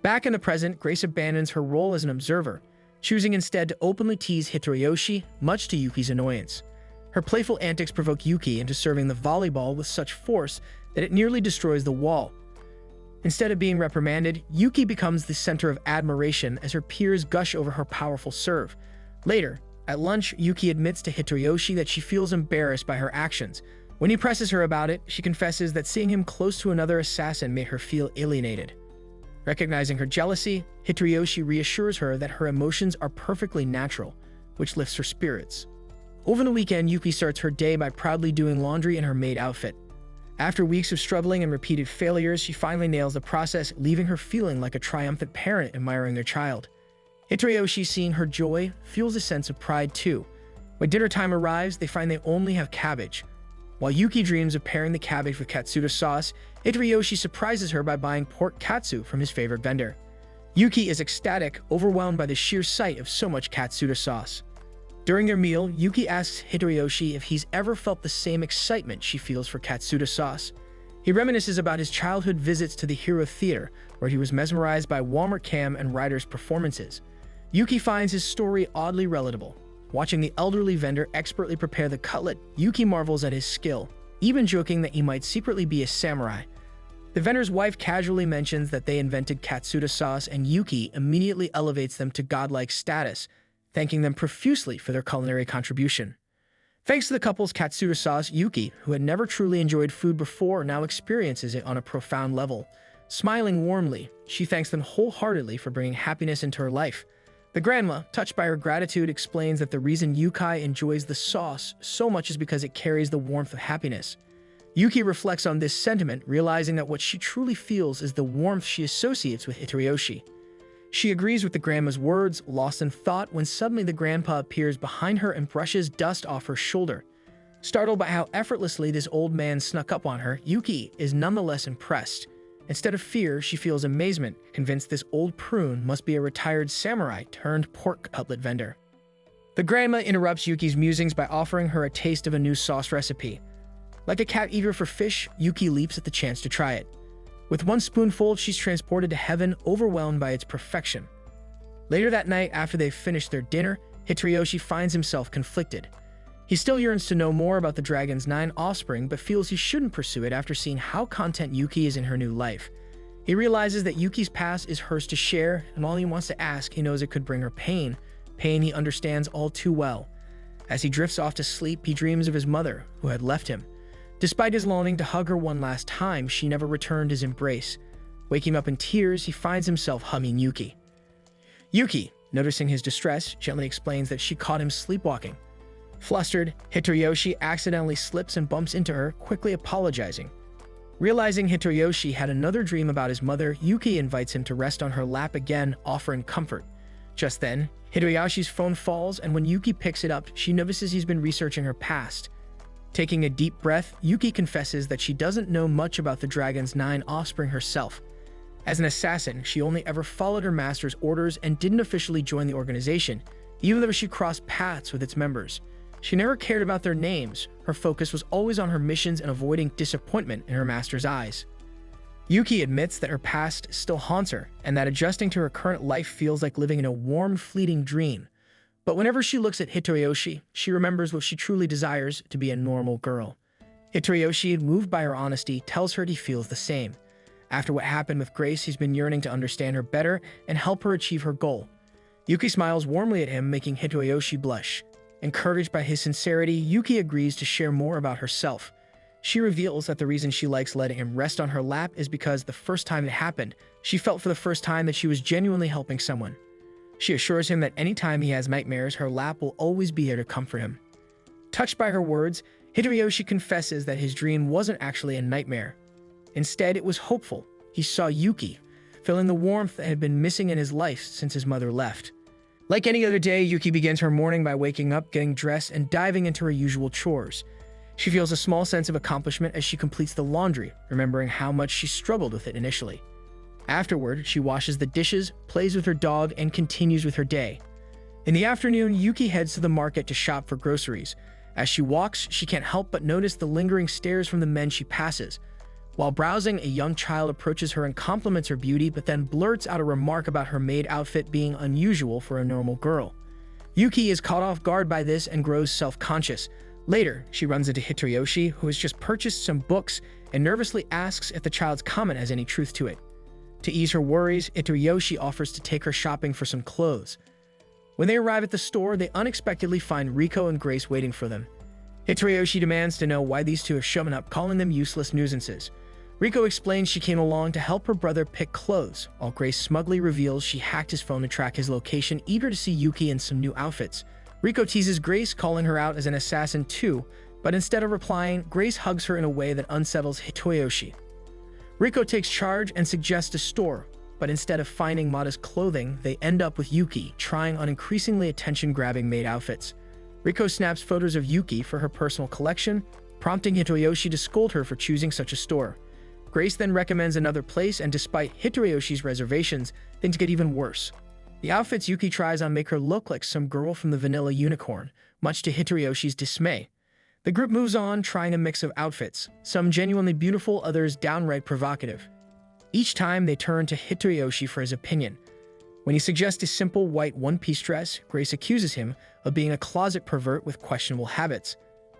Back in the present, Grace abandons her role as an observer, choosing instead to openly tease Hitoyoshi, much to Yuki's annoyance. Her playful antics provoke Yuki into serving the volleyball with such force that it nearly destroys the wall. Instead of being reprimanded, Yuki becomes the center of admiration as her peers gush over her powerful serve. Later, at lunch, Yuki admits to Hitoyoshi that she feels embarrassed by her actions. When he presses her about it, she confesses that seeing him close to another assassin made her feel alienated. Recognizing her jealousy, Hitoyoshi reassures her that her emotions are perfectly natural, which lifts her spirits. Over the weekend, Yuki starts her day by proudly doing laundry in her maid outfit. After weeks of struggling and repeated failures, she finally nails the process, leaving her feeling like a triumphant parent admiring their child. Hitoyoshi, seeing her joy, feels a sense of pride too. When dinner time arrives, they find they only have cabbage. While Yuki dreams of pairing the cabbage with Katsuda sauce, Hitoyoshi surprises her by buying pork katsu from his favorite vendor. Yuki is ecstatic, overwhelmed by the sheer sight of so much Katsuda sauce. During their meal, Yuki asks Hitoyoshi if he's ever felt the same excitement she feels for Katsuda sauce. He reminisces about his childhood visits to the Hero Theater, where he was mesmerized by Walmart Cam and Ryder's performances. Yuki finds his story oddly relatable. Watching the elderly vendor expertly prepare the cutlet, Yuki marvels at his skill, even joking that he might secretly be a samurai. The vendor's wife casually mentions that they invented Katsuda sauce, and Yuki immediately elevates them to godlike status, thanking them profusely for their culinary contribution. Thanks to the couple's Katsuda sauce, Yuki, who had never truly enjoyed food before, now experiences it on a profound level. Smiling warmly, she thanks them wholeheartedly for bringing happiness into her life. The grandma, touched by her gratitude, explains that the reason Yuki enjoys the sauce so much is because it carries the warmth of happiness. Yuki reflects on this sentiment, realizing that what she truly feels is the warmth she associates with Hitoyoshi. She agrees with the grandma's words, lost in thought when suddenly the grandpa appears behind her and brushes dust off her shoulder. Startled by how effortlessly this old man snuck up on her, Yuki is nonetheless impressed. Instead of fear, she feels amazement, convinced this old prune must be a retired samurai turned pork cutlet vendor. The grandma interrupts Yuki's musings by offering her a taste of a new sauce recipe. Like a cat eager for fish, Yuki leaps at the chance to try it. With one spoonful, she's transported to heaven, overwhelmed by its perfection. Later that night, after they've finished their dinner, Hitoyoshi finds himself conflicted. He still yearns to know more about the dragon's 9 offspring, but feels he shouldn't pursue it after seeing how content Yuki is in her new life. He realizes that Yuki's past is hers to share, and all he wants to ask, he knows it could bring her pain he understands all too well. As he drifts off to sleep, he dreams of his mother, who had left him. Despite his longing to hug her one last time, she never returned his embrace. Waking up in tears, he finds himself hugging Yuki. Yuki, noticing his distress, gently explains that she caught him sleepwalking. Flustered, Hitoyoshi accidentally slips and bumps into her, quickly apologizing. Realizing Hitoyoshi had another dream about his mother, Yuki invites him to rest on her lap again, offering comfort. Just then, Hitoyoshi's phone falls, and when Yuki picks it up, she notices he's been researching her past. Taking a deep breath, Yuki confesses that she doesn't know much about the dragon's 9 offspring herself. As an assassin, she only ever followed her master's orders and didn't officially join the organization, even though she crossed paths with its members. She never cared about their names. Her focus was always on her missions and avoiding disappointment in her master's eyes. Yuki admits that her past still haunts her, and that adjusting to her current life feels like living in a warm, fleeting dream. But whenever she looks at Hitoyoshi, she remembers what she truly desires: to be a normal girl. Hitoyoshi, moved by her honesty, tells her he feels the same. After what happened with Grace, he's been yearning to understand her better and help her achieve her goal. Yuki smiles warmly at him, making Hitoyoshi blush. Encouraged by his sincerity, Yuki agrees to share more about herself. She reveals that the reason she likes letting him rest on her lap is because the first time it happened, she felt for the first time that she was genuinely helping someone. She assures him that anytime he has nightmares, her lap will always be there to comfort him. Touched by her words, Hitoyoshi confesses that his dream wasn't actually a nightmare. Instead, it was hopeful. He saw Yuki, feeling the warmth that had been missing in his life since his mother left. Like any other day, Yuki begins her morning by waking up, getting dressed, and diving into her usual chores. She feels a small sense of accomplishment as she completes the laundry, remembering how much she struggled with it initially. Afterward, she washes the dishes, plays with her dog, and continues with her day. In the afternoon, Yuki heads to the market to shop for groceries. As she walks, she can't help but notice the lingering stares from the men she passes. While browsing, a young child approaches her and compliments her beauty, but then blurts out a remark about her maid outfit being unusual for a normal girl. Yuki is caught off guard by this and grows self-conscious. Later, she runs into Hitoyoshi, who has just purchased some books, and nervously asks if the child's comment has any truth to it. To ease her worries, Hitoyoshi offers to take her shopping for some clothes. When they arrive at the store, they unexpectedly find Riko and Grace waiting for them. Hitoyoshi demands to know why these two have shown up, calling them useless nuisances. Riko explains she came along to help her brother pick clothes, while Grace smugly reveals she hacked his phone to track his location, eager to see Yuki in some new outfits. Riko teases Grace, calling her out as an assassin too, but instead of replying, Grace hugs her in a way that unsettles Hitoyoshi. Riko takes charge and suggests a store, but instead of finding modest clothing, they end up with Yuki, trying on increasingly attention-grabbing maid outfits. Riko snaps photos of Yuki for her personal collection, prompting Hitoyoshi to scold her for choosing such a store. Grace then recommends another place, and despite Hitoyoshi's reservations, things get even worse. The outfits Yuki tries on make her look like some girl from the Vanilla Unicorn, much to Hitoyoshi's dismay. The group moves on, trying a mix of outfits, some genuinely beautiful, others downright provocative. Each time, they turn to Hitoyoshi for his opinion. When he suggests a simple white one-piece dress, Grace accuses him of being a closet pervert with questionable habits.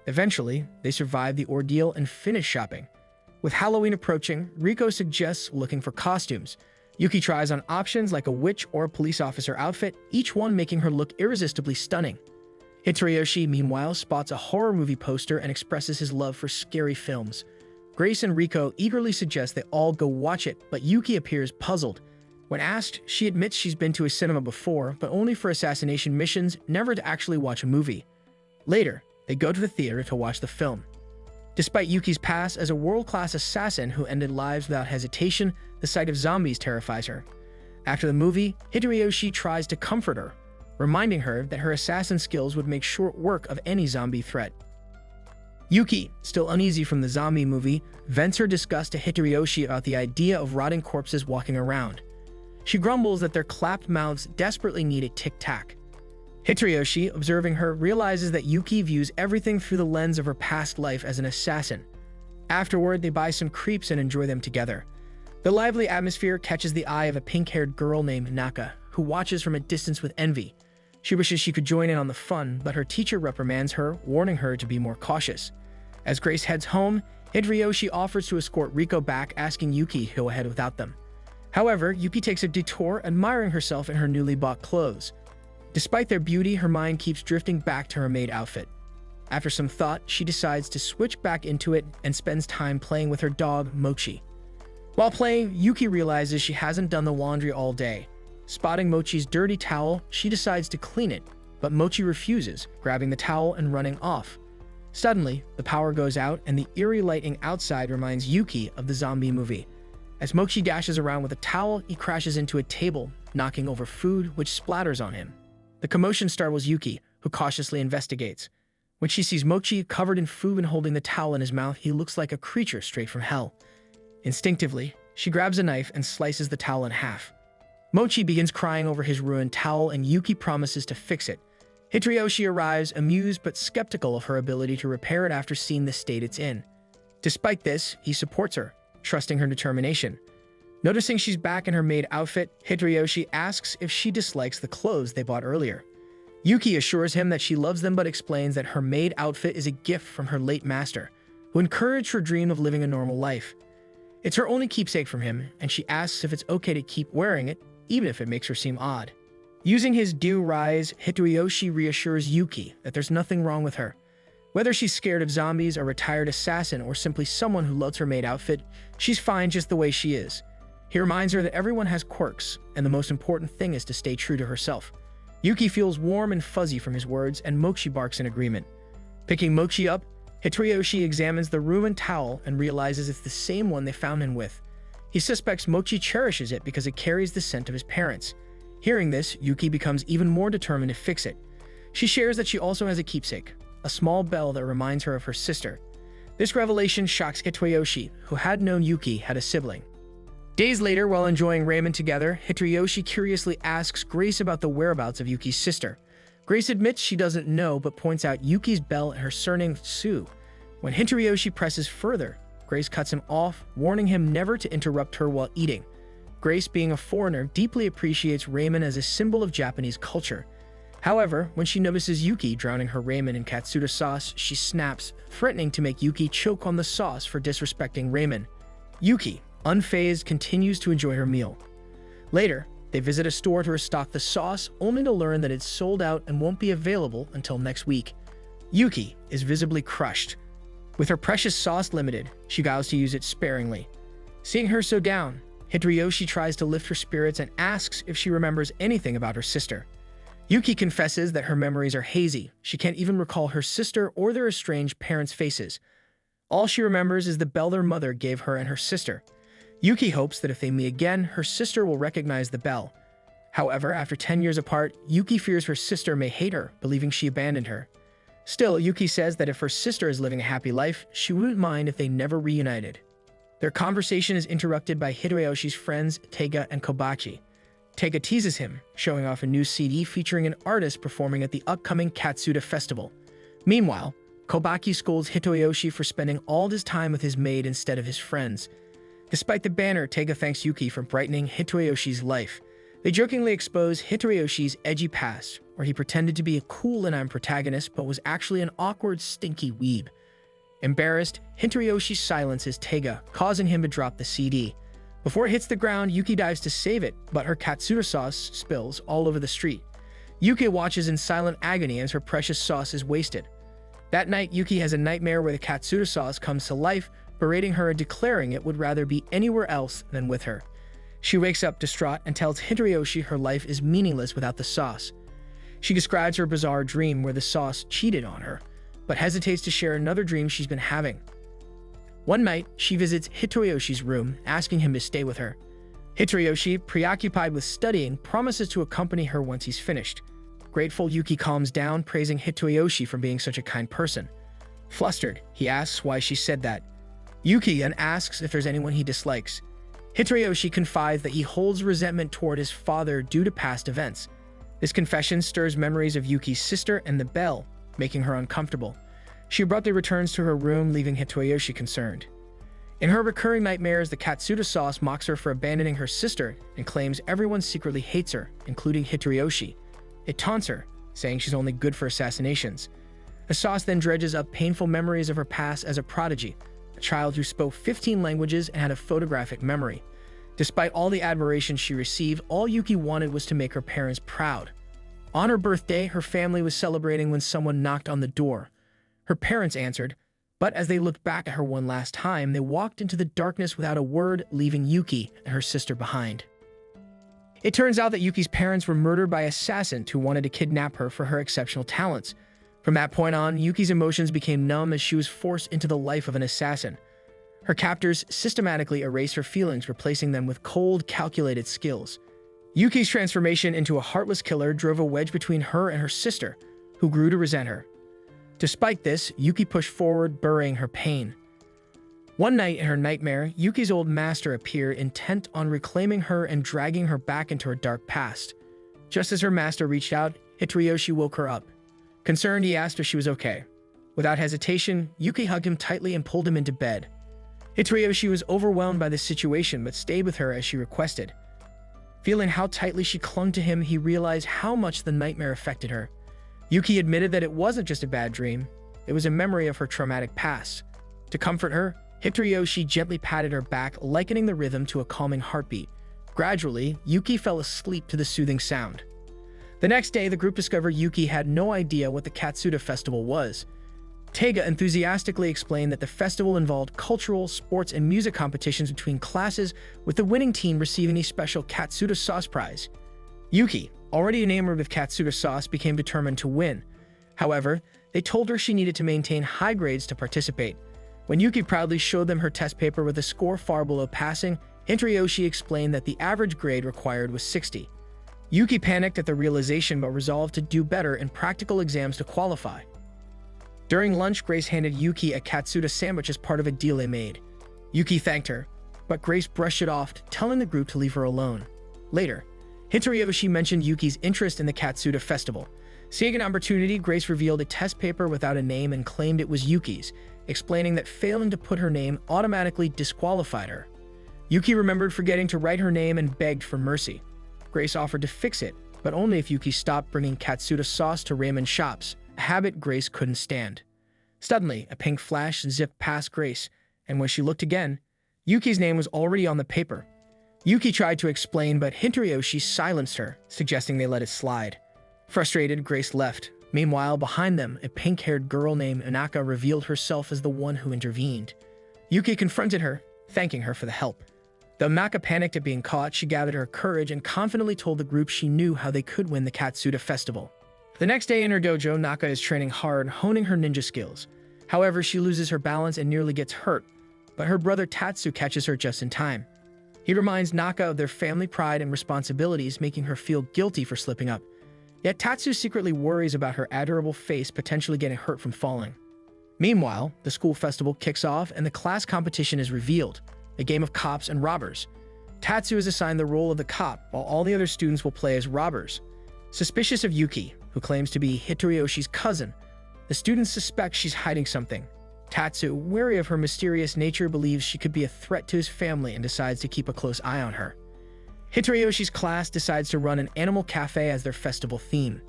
Eventually, they survive the ordeal and finish shopping. With Halloween approaching, Riko suggests looking for costumes. Yuki tries on options like a witch or a police officer outfit, each one making her look irresistibly stunning. Hitoyoshi, meanwhile, spots a horror movie poster and expresses his love for scary films. Grace and Riko eagerly suggest they all go watch it, but Yuki appears puzzled. When asked, she admits she's been to a cinema before, but only for assassination missions, never to actually watch a movie. Later, they go to the theater to watch the film. Despite Yuki's past as a world-class assassin who ended lives without hesitation, the sight of zombies terrifies her. After the movie, Hitoyoshi tries to comfort her, reminding her that her assassin skills would make short work of any zombie threat. Yuki, still uneasy from the zombie movie, vents her disgust to Hitoyoshi about the idea of rotting corpses walking around. She grumbles that their clapped mouths desperately need a tic-tac. Hitoyoshi, observing her, realizes that Yuki views everything through the lens of her past life as an assassin. Afterward, they buy some crepes and enjoy them together. The lively atmosphere catches the eye of a pink-haired girl named Naka, who watches from a distance with envy. She wishes she could join in on the fun, but her teacher reprimands her, warning her to be more cautious. As Grace heads home, Hitoyoshi offers to escort Riko back, asking Yuki to go ahead without them. However, Yuki takes a detour, admiring herself in her newly bought clothes. Despite their beauty, her mind keeps drifting back to her maid outfit. After some thought, she decides to switch back into it and spends time playing with her dog, Mochi. While playing, Yuki realizes she hasn't done the laundry all day. Spotting Mochi's dirty towel, she decides to clean it, but Mochi refuses, grabbing the towel and running off. Suddenly, the power goes out and the eerie lighting outside reminds Yuki of the zombie movie. As Mochi dashes around with a towel, he crashes into a table, knocking over food, which splatters on him. The commotion startles Yuki, who cautiously investigates. When she sees Mochi covered in food and holding the towel in his mouth, he looks like a creature straight from hell. Instinctively, she grabs a knife and slices the towel in half. Mochi begins crying over his ruined towel, and Yuki promises to fix it. Hitoyoshi arrives, amused but skeptical of her ability to repair it after seeing the state it's in. Despite this, he supports her, trusting her determination. Noticing she's back in her maid outfit, Hitoyoshi asks if she dislikes the clothes they bought earlier. Yuki assures him that she loves them but explains that her maid outfit is a gift from her late master, who encouraged her dream of living a normal life. It's her only keepsake from him, and she asks if it's okay to keep wearing it, even if it makes her seem odd. Using his do rise, Hitoyoshi reassures Yuki that there's nothing wrong with her. Whether she's scared of zombies, a retired assassin, or simply someone who loves her maid outfit, she's fine just the way she is. He reminds her that everyone has quirks, and the most important thing is to stay true to herself. Yuki feels warm and fuzzy from his words, and Mochi barks in agreement. Picking Mochi up, Hitoyoshi examines the ruined towel and realizes it's the same one they found him with. He suspects Mochi cherishes it because it carries the scent of his parents. Hearing this, Yuki becomes even more determined to fix it. She shares that she also has a keepsake, a small bell that reminds her of her sister. This revelation shocks Hitoyoshi, who had known Yuki had a sibling. Days later, while enjoying ramen together, Hitoyoshi curiously asks Grace about the whereabouts of Yuki's sister. Grace admits she doesn't know, but points out Yuki's bell and her surname Sue. When Hitoyoshi presses further, Grace cuts him off, warning him never to interrupt her while eating. Grace, being a foreigner, deeply appreciates ramen as a symbol of Japanese culture. However, when she notices Yuki drowning her ramen in katsuta sauce, she snaps, threatening to make Yuki choke on the sauce for disrespecting ramen. Yuki, unfazed, continues to enjoy her meal. Later, they visit a store to restock the sauce, only to learn that it's sold out and won't be available until next week. Yuki is visibly crushed. With her precious sauce limited, she vows to use it sparingly. Seeing her so down, Hitoyoshi tries to lift her spirits and asks if she remembers anything about her sister. Yuki confesses that her memories are hazy. She can't even recall her sister or their estranged parents' faces. All she remembers is the bell their mother gave her and her sister. Yuki hopes that if they meet again, her sister will recognize the bell. However, after 10 years apart, Yuki fears her sister may hate her, believing she abandoned her. Still, Yuki says that if her sister is living a happy life, she wouldn't mind if they never reunited. Their conversation is interrupted by Hitoyoshi's friends Teiga and Kobachi. Teiga teases him, showing off a new CD featuring an artist performing at the upcoming Katsuta festival. Meanwhile, Kobachi scolds Hitoyoshi for spending all his time with his maid instead of his friends. Despite the banner, Teiga thanks Yuki for brightening Hitoyoshi's life. They jokingly expose Hitoyoshi's edgy past, where he pretended to be a cool and protagonist but was actually an awkward, stinky weeb. Embarrassed, Hitoyoshi silences Teiga, causing him to drop the CD. Before it hits the ground, Yuki dives to save it, but her katsuta sauce spills all over the street. Yuki watches in silent agony as her precious sauce is wasted. That night, Yuki has a nightmare where the katsuta sauce comes to life, berating her and declaring it would rather be anywhere else than with her. She wakes up distraught and tells Hitoyoshi her life is meaningless without the sauce. She describes her bizarre dream where the sauce cheated on her, but hesitates to share another dream she's been having. One night, she visits Hitoyoshi's room, asking him to stay with her. Hitoyoshi, preoccupied with studying, promises to accompany her once he's finished. Grateful, Yuki calms down, praising Hitoyoshi for being such a kind person. Flustered, he asks why she said that. Yuki then asks if there's anyone he dislikes. Hitoyoshi confides that he holds resentment toward his father due to past events. This confession stirs memories of Yuki's sister and the bell, making her uncomfortable. She abruptly returns to her room, leaving Hitoyoshi concerned. In her recurring nightmares, the katsuta sauce mocks her for abandoning her sister and claims everyone secretly hates her, including Hitoyoshi. It taunts her, saying she's only good for assassinations. Asas then dredges up painful memories of her past as a prodigy, a child who spoke 15 languages and had a photographic memory. Despite all the admiration she received, all Yuki wanted was to make her parents proud. On her birthday, her family was celebrating when someone knocked on the door. Her parents answered, but as they looked back at her one last time, they walked into the darkness without a word, leaving Yuki and her sister behind. It turns out that Yuki's parents were murdered by assassins who wanted to kidnap her for her exceptional talents. From that point on, Yuki's emotions became numb as she was forced into the life of an assassin. Her captors systematically erased her feelings, replacing them with cold, calculated skills. Yuki's transformation into a heartless killer drove a wedge between her and her sister, who grew to resent her. Despite this, Yuki pushed forward, burying her pain. One night in her nightmare, Yuki's old master appeared, intent on reclaiming her and dragging her back into her dark past. Just as her master reached out, Hitoyoshi woke her up. Concerned, he asked if she was okay. Without hesitation, Yuki hugged him tightly and pulled him into bed. Hitoyoshi was overwhelmed by this situation but stayed with her as she requested. Feeling how tightly she clung to him, he realized how much the nightmare affected her. Yuki admitted that it wasn't just a bad dream, it was a memory of her traumatic past. To comfort her, Hitoyoshi gently patted her back, likening the rhythm to a calming heartbeat. Gradually, Yuki fell asleep to the soothing sound. The next day, the group discovered Yuki had no idea what the Katsuta festival was. Taiga enthusiastically explained that the festival involved cultural, sports, and music competitions between classes, with the winning team receiving a special Katsuta sauce prize. Yuki, already enamored with Katsuta sauce, became determined to win. However, they told her she needed to maintain high grades to participate. When Yuki proudly showed them her test paper with a score far below passing, Hitoyoshi explained that the average grade required was 60. Yuki panicked at the realization but resolved to do better in practical exams to qualify. During lunch, Grace handed Yuki a Katsuta sandwich as part of a deal they made. Yuki thanked her, but Grace brushed it off, telling the group to leave her alone. Later, Hitoyoshi mentioned Yuki's interest in the Katsuta festival. Seeing an opportunity, Grace revealed a test paper without a name and claimed it was Yuki's, explaining that failing to put her name automatically disqualified her. Yuki remembered forgetting to write her name and begged for mercy. Grace offered to fix it, but only if Yuki stopped bringing Katsuta sauce to ramen shops, a habit Grace couldn't stand. Suddenly, a pink flash zipped past Grace, and when she looked again, Yuki's name was already on the paper. Yuki tried to explain, but Hitoyoshi silenced her, suggesting they let it slide. Frustrated, Grace left. Meanwhile, behind them, a pink-haired girl named Anaka revealed herself as the one who intervened. Yuki confronted her, thanking her for the help. Though Anaka panicked at being caught, she gathered her courage and confidently told the group she knew how they could win the Katsuta festival. The next day in her dojo, Naka is training hard, honing her ninja skills. However, she loses her balance and nearly gets hurt, but her brother Tatsu catches her just in time. He reminds Naka of their family pride and responsibilities, making her feel guilty for slipping up. Yet Tatsu secretly worries about her adorable face potentially getting hurt from falling. Meanwhile, the school festival kicks off and the class competition is revealed, a game of cops and robbers. Tatsu is assigned the role of the cop, while all the other students will play as robbers. Suspicious of Yuki, who claims to be Hitoyoshi's cousin, the students suspect she's hiding something. Tatsu, wary of her mysterious nature, believes she could be a threat to his family and decides to keep a close eye on her. Hitoyoshi's class decides to run an animal cafe as their festival theme.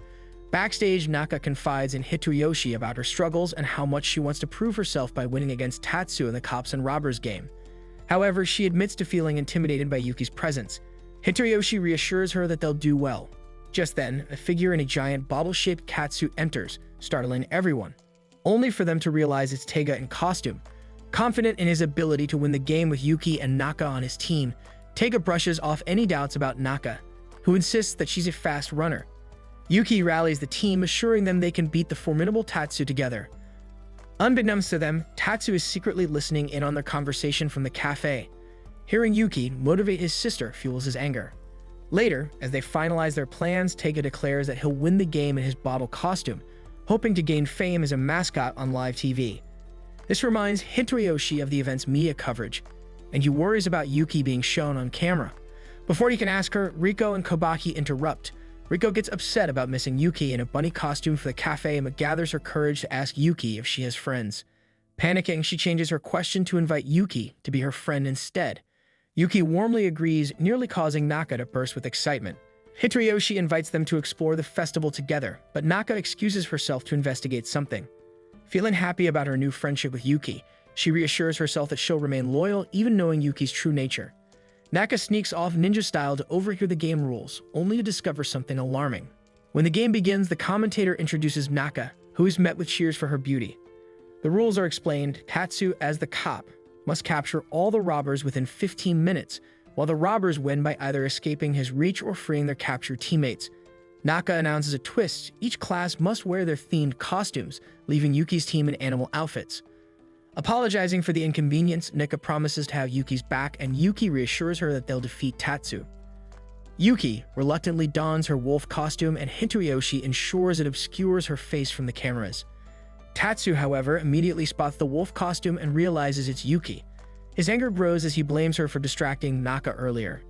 Backstage, Naka confides in Hitoyoshi about her struggles and how much she wants to prove herself by winning against Tatsu in the cops and robbers game. However, she admits to feeling intimidated by Yuki's presence. Hitoyoshi reassures her that they'll do well. Just then, a figure in a giant bottle-shaped catsuit enters, startling everyone, only for them to realize it's Taiga in costume. Confident in his ability to win the game with Yuki and Naka on his team, Taiga brushes off any doubts about Naka, who insists that she's a fast runner. Yuki rallies the team, assuring them they can beat the formidable Tatsu together. Unbeknownst to them, Tatsu is secretly listening in on their conversation from the cafe. Hearing Yuki motivate his sister fuels his anger. Later, as they finalize their plans, Taiga declares that he'll win the game in his bottle costume, hoping to gain fame as a mascot on live TV. This reminds Hitoyoshi of the event's media coverage, and he worries about Yuki being shown on camera. Before he can ask her, Riko and Kobaki interrupt. Riko gets upset about missing Yuki in a bunny costume for the cafe but gathers her courage to ask Yuki if she has friends. Panicking, she changes her question to invite Yuki to be her friend instead. Yuki warmly agrees, nearly causing Naka to burst with excitement. Hitoyoshi invites them to explore the festival together, but Naka excuses herself to investigate something. Feeling happy about her new friendship with Yuki, she reassures herself that she'll remain loyal even knowing Yuki's true nature. Naka sneaks off ninja style to overhear the game rules, only to discover something alarming. When the game begins, the commentator introduces Naka, who is met with cheers for her beauty. The rules are explained. Tatsu, as the cop, must capture all the robbers within 15 minutes, while the robbers win by either escaping his reach or freeing their captured teammates. Naka announces a twist. Each class must wear their themed costumes, leaving Yuki's team in animal outfits. Apologizing for the inconvenience, Nika promises to have Yuki's back, and Yuki reassures her that they'll defeat Tatsu. Yuki reluctantly dons her wolf costume, and Hitoyoshi ensures it obscures her face from the cameras. Tatsu, however, immediately spots the wolf costume and realizes it's Yuki. His anger grows as he blames her for distracting Naka earlier.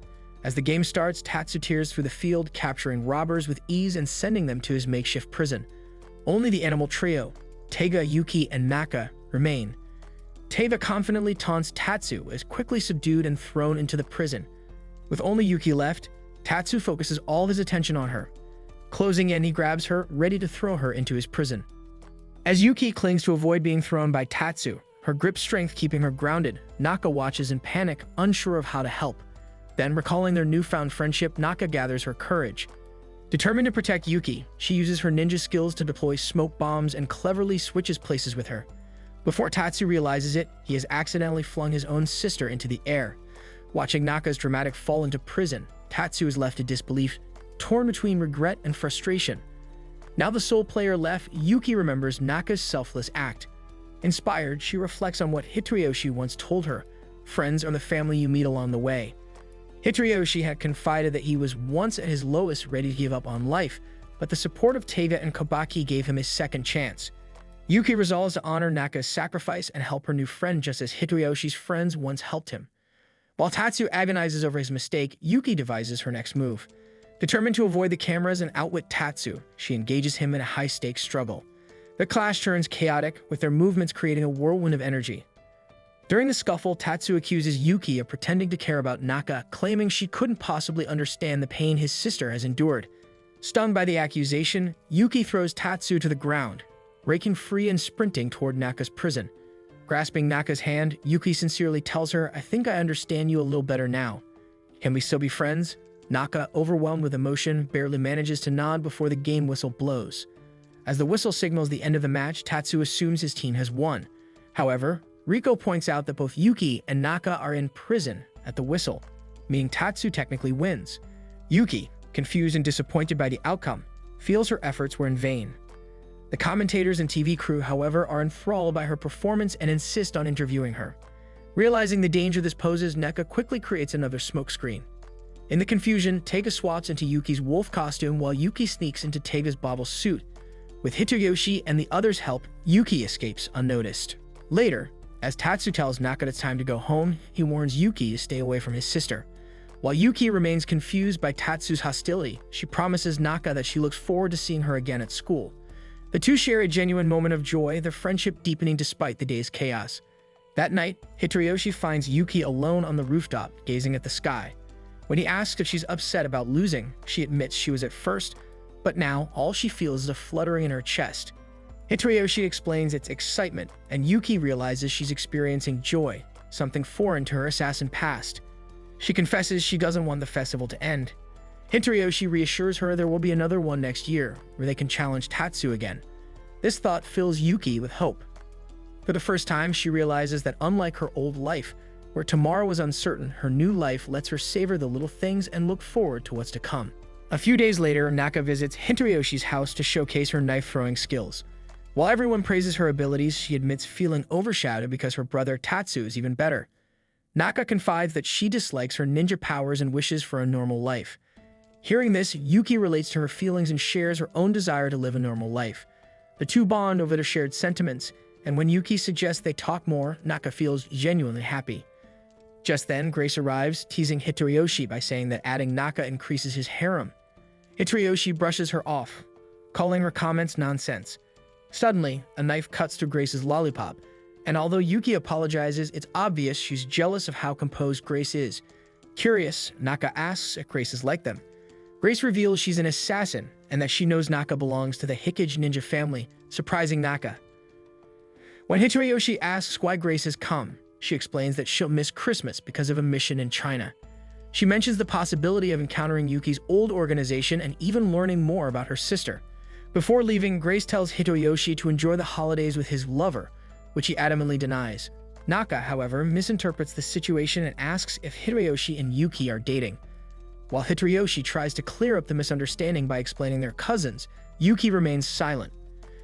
As the game starts, Tatsu tears through the field, capturing robbers with ease and sending them to his makeshift prison. Only the animal trio, Teiga, Yuki, and Naka, remain. Teiga confidently taunts Tatsu, is quickly subdued and thrown into the prison. With only Yuki left, Tatsu focuses all his attention on her. Closing in, he grabs her, ready to throw her into his prison. As Yuki clings to avoid being thrown by Tatsu, her grip strength keeping her grounded, Naka watches in panic, unsure of how to help. Then, recalling their newfound friendship, Naka gathers her courage. Determined to protect Yuki, she uses her ninja skills to deploy smoke bombs and cleverly switches places with her. Before Tatsu realizes it, he has accidentally flung his own sister into the air. Watching Naka's dramatic fall into prison, Tatsu is left in disbelief, torn between regret and frustration. Now the sole player left, Yuki remembers Naka's selfless act. Inspired, she reflects on what Hitoyoshi once told her: friends are the family you meet along the way. Hitoyoshi had confided that he was once at his lowest, ready to give up on life, but the support of Teiga and Kobaki gave him a second chance. Yuki resolves to honor Naka's sacrifice and help her new friend just as Hitoyoshi's friends once helped him. While Tatsu agonizes over his mistake, Yuki devises her next move. Determined to avoid the cameras and outwit Tatsu, she engages him in a high-stakes struggle. The clash turns chaotic, with their movements creating a whirlwind of energy. During the scuffle, Tatsu accuses Yuki of pretending to care about Naka, claiming she couldn't possibly understand the pain his sister has endured. Stung by the accusation, Yuki throws Tatsu to the ground, breaking free and sprinting toward Naka's prison. Grasping Naka's hand, Yuki sincerely tells her, "I think I understand you a little better now. Can we still be friends?" Naka, overwhelmed with emotion, barely manages to nod before the game whistle blows. As the whistle signals the end of the match, Tatsu assumes his team has won. However, Riko points out that both Yuki and Naka are in prison at the whistle, meaning Tatsu technically wins. Yuki, confused and disappointed by the outcome, feels her efforts were in vain. The commentators and TV crew, however, are enthralled by her performance and insist on interviewing her. Realizing the danger this poses, Naka quickly creates another smokescreen. In the confusion, Teiga swaps into Yuki's wolf costume while Yuki sneaks into Teiga's bobble suit. With Hitoyoshi and the others' help, Yuki escapes unnoticed. Later, as Tatsu tells Naka it's time to go home, he warns Yuki to stay away from his sister. While Yuki remains confused by Tatsu's hostility, she promises Naka that she looks forward to seeing her again at school. The two share a genuine moment of joy, their friendship deepening despite the day's chaos. That night, Hitoyoshi finds Yuki alone on the rooftop, gazing at the sky. When he asks if she's upset about losing, she admits she was at first, but now all she feels is a fluttering in her chest. Hitoyoshi explains it's excitement, and Yuki realizes she's experiencing joy, something foreign to her assassin past. She confesses she doesn't want the festival to end. Hitoyoshi reassures her there will be another one next year, where they can challenge Tatsu again. This thought fills Yuki with hope. For the first time, she realizes that unlike her old life, where tomorrow was uncertain, her new life lets her savor the little things and look forward to what's to come. A few days later, Naka visits Hitoyoshi's house to showcase her knife-throwing skills. While everyone praises her abilities, she admits feeling overshadowed because her brother Tatsu is even better. Naka confides that she dislikes her ninja powers and wishes for a normal life. Hearing this, Yuki relates to her feelings and shares her own desire to live a normal life. The two bond over their shared sentiments, and when Yuki suggests they talk more, Naka feels genuinely happy. Just then, Grace arrives, teasing Hitoyoshi by saying that adding Naka increases his harem. Hitoyoshi brushes her off, calling her comments nonsense. Suddenly, a knife cuts through Grace's lollipop, and although Yuki apologizes, it's obvious she's jealous of how composed Grace is. Curious, Naka asks if Grace is like them. Grace reveals she's an assassin and that she knows Naka belongs to the Hikage ninja family, surprising Naka. When Hitoyoshi asks why Grace has come, she explains that she'll miss Christmas because of a mission in China. She mentions the possibility of encountering Yuki's old organization and even learning more about her sister. Before leaving, Grace tells Hitoyoshi to enjoy the holidays with his lover, which he adamantly denies. Naka, however, misinterprets the situation and asks if Hitoyoshi and Yuki are dating. While Hitoyoshi tries to clear up the misunderstanding by explaining they're cousins, Yuki remains silent.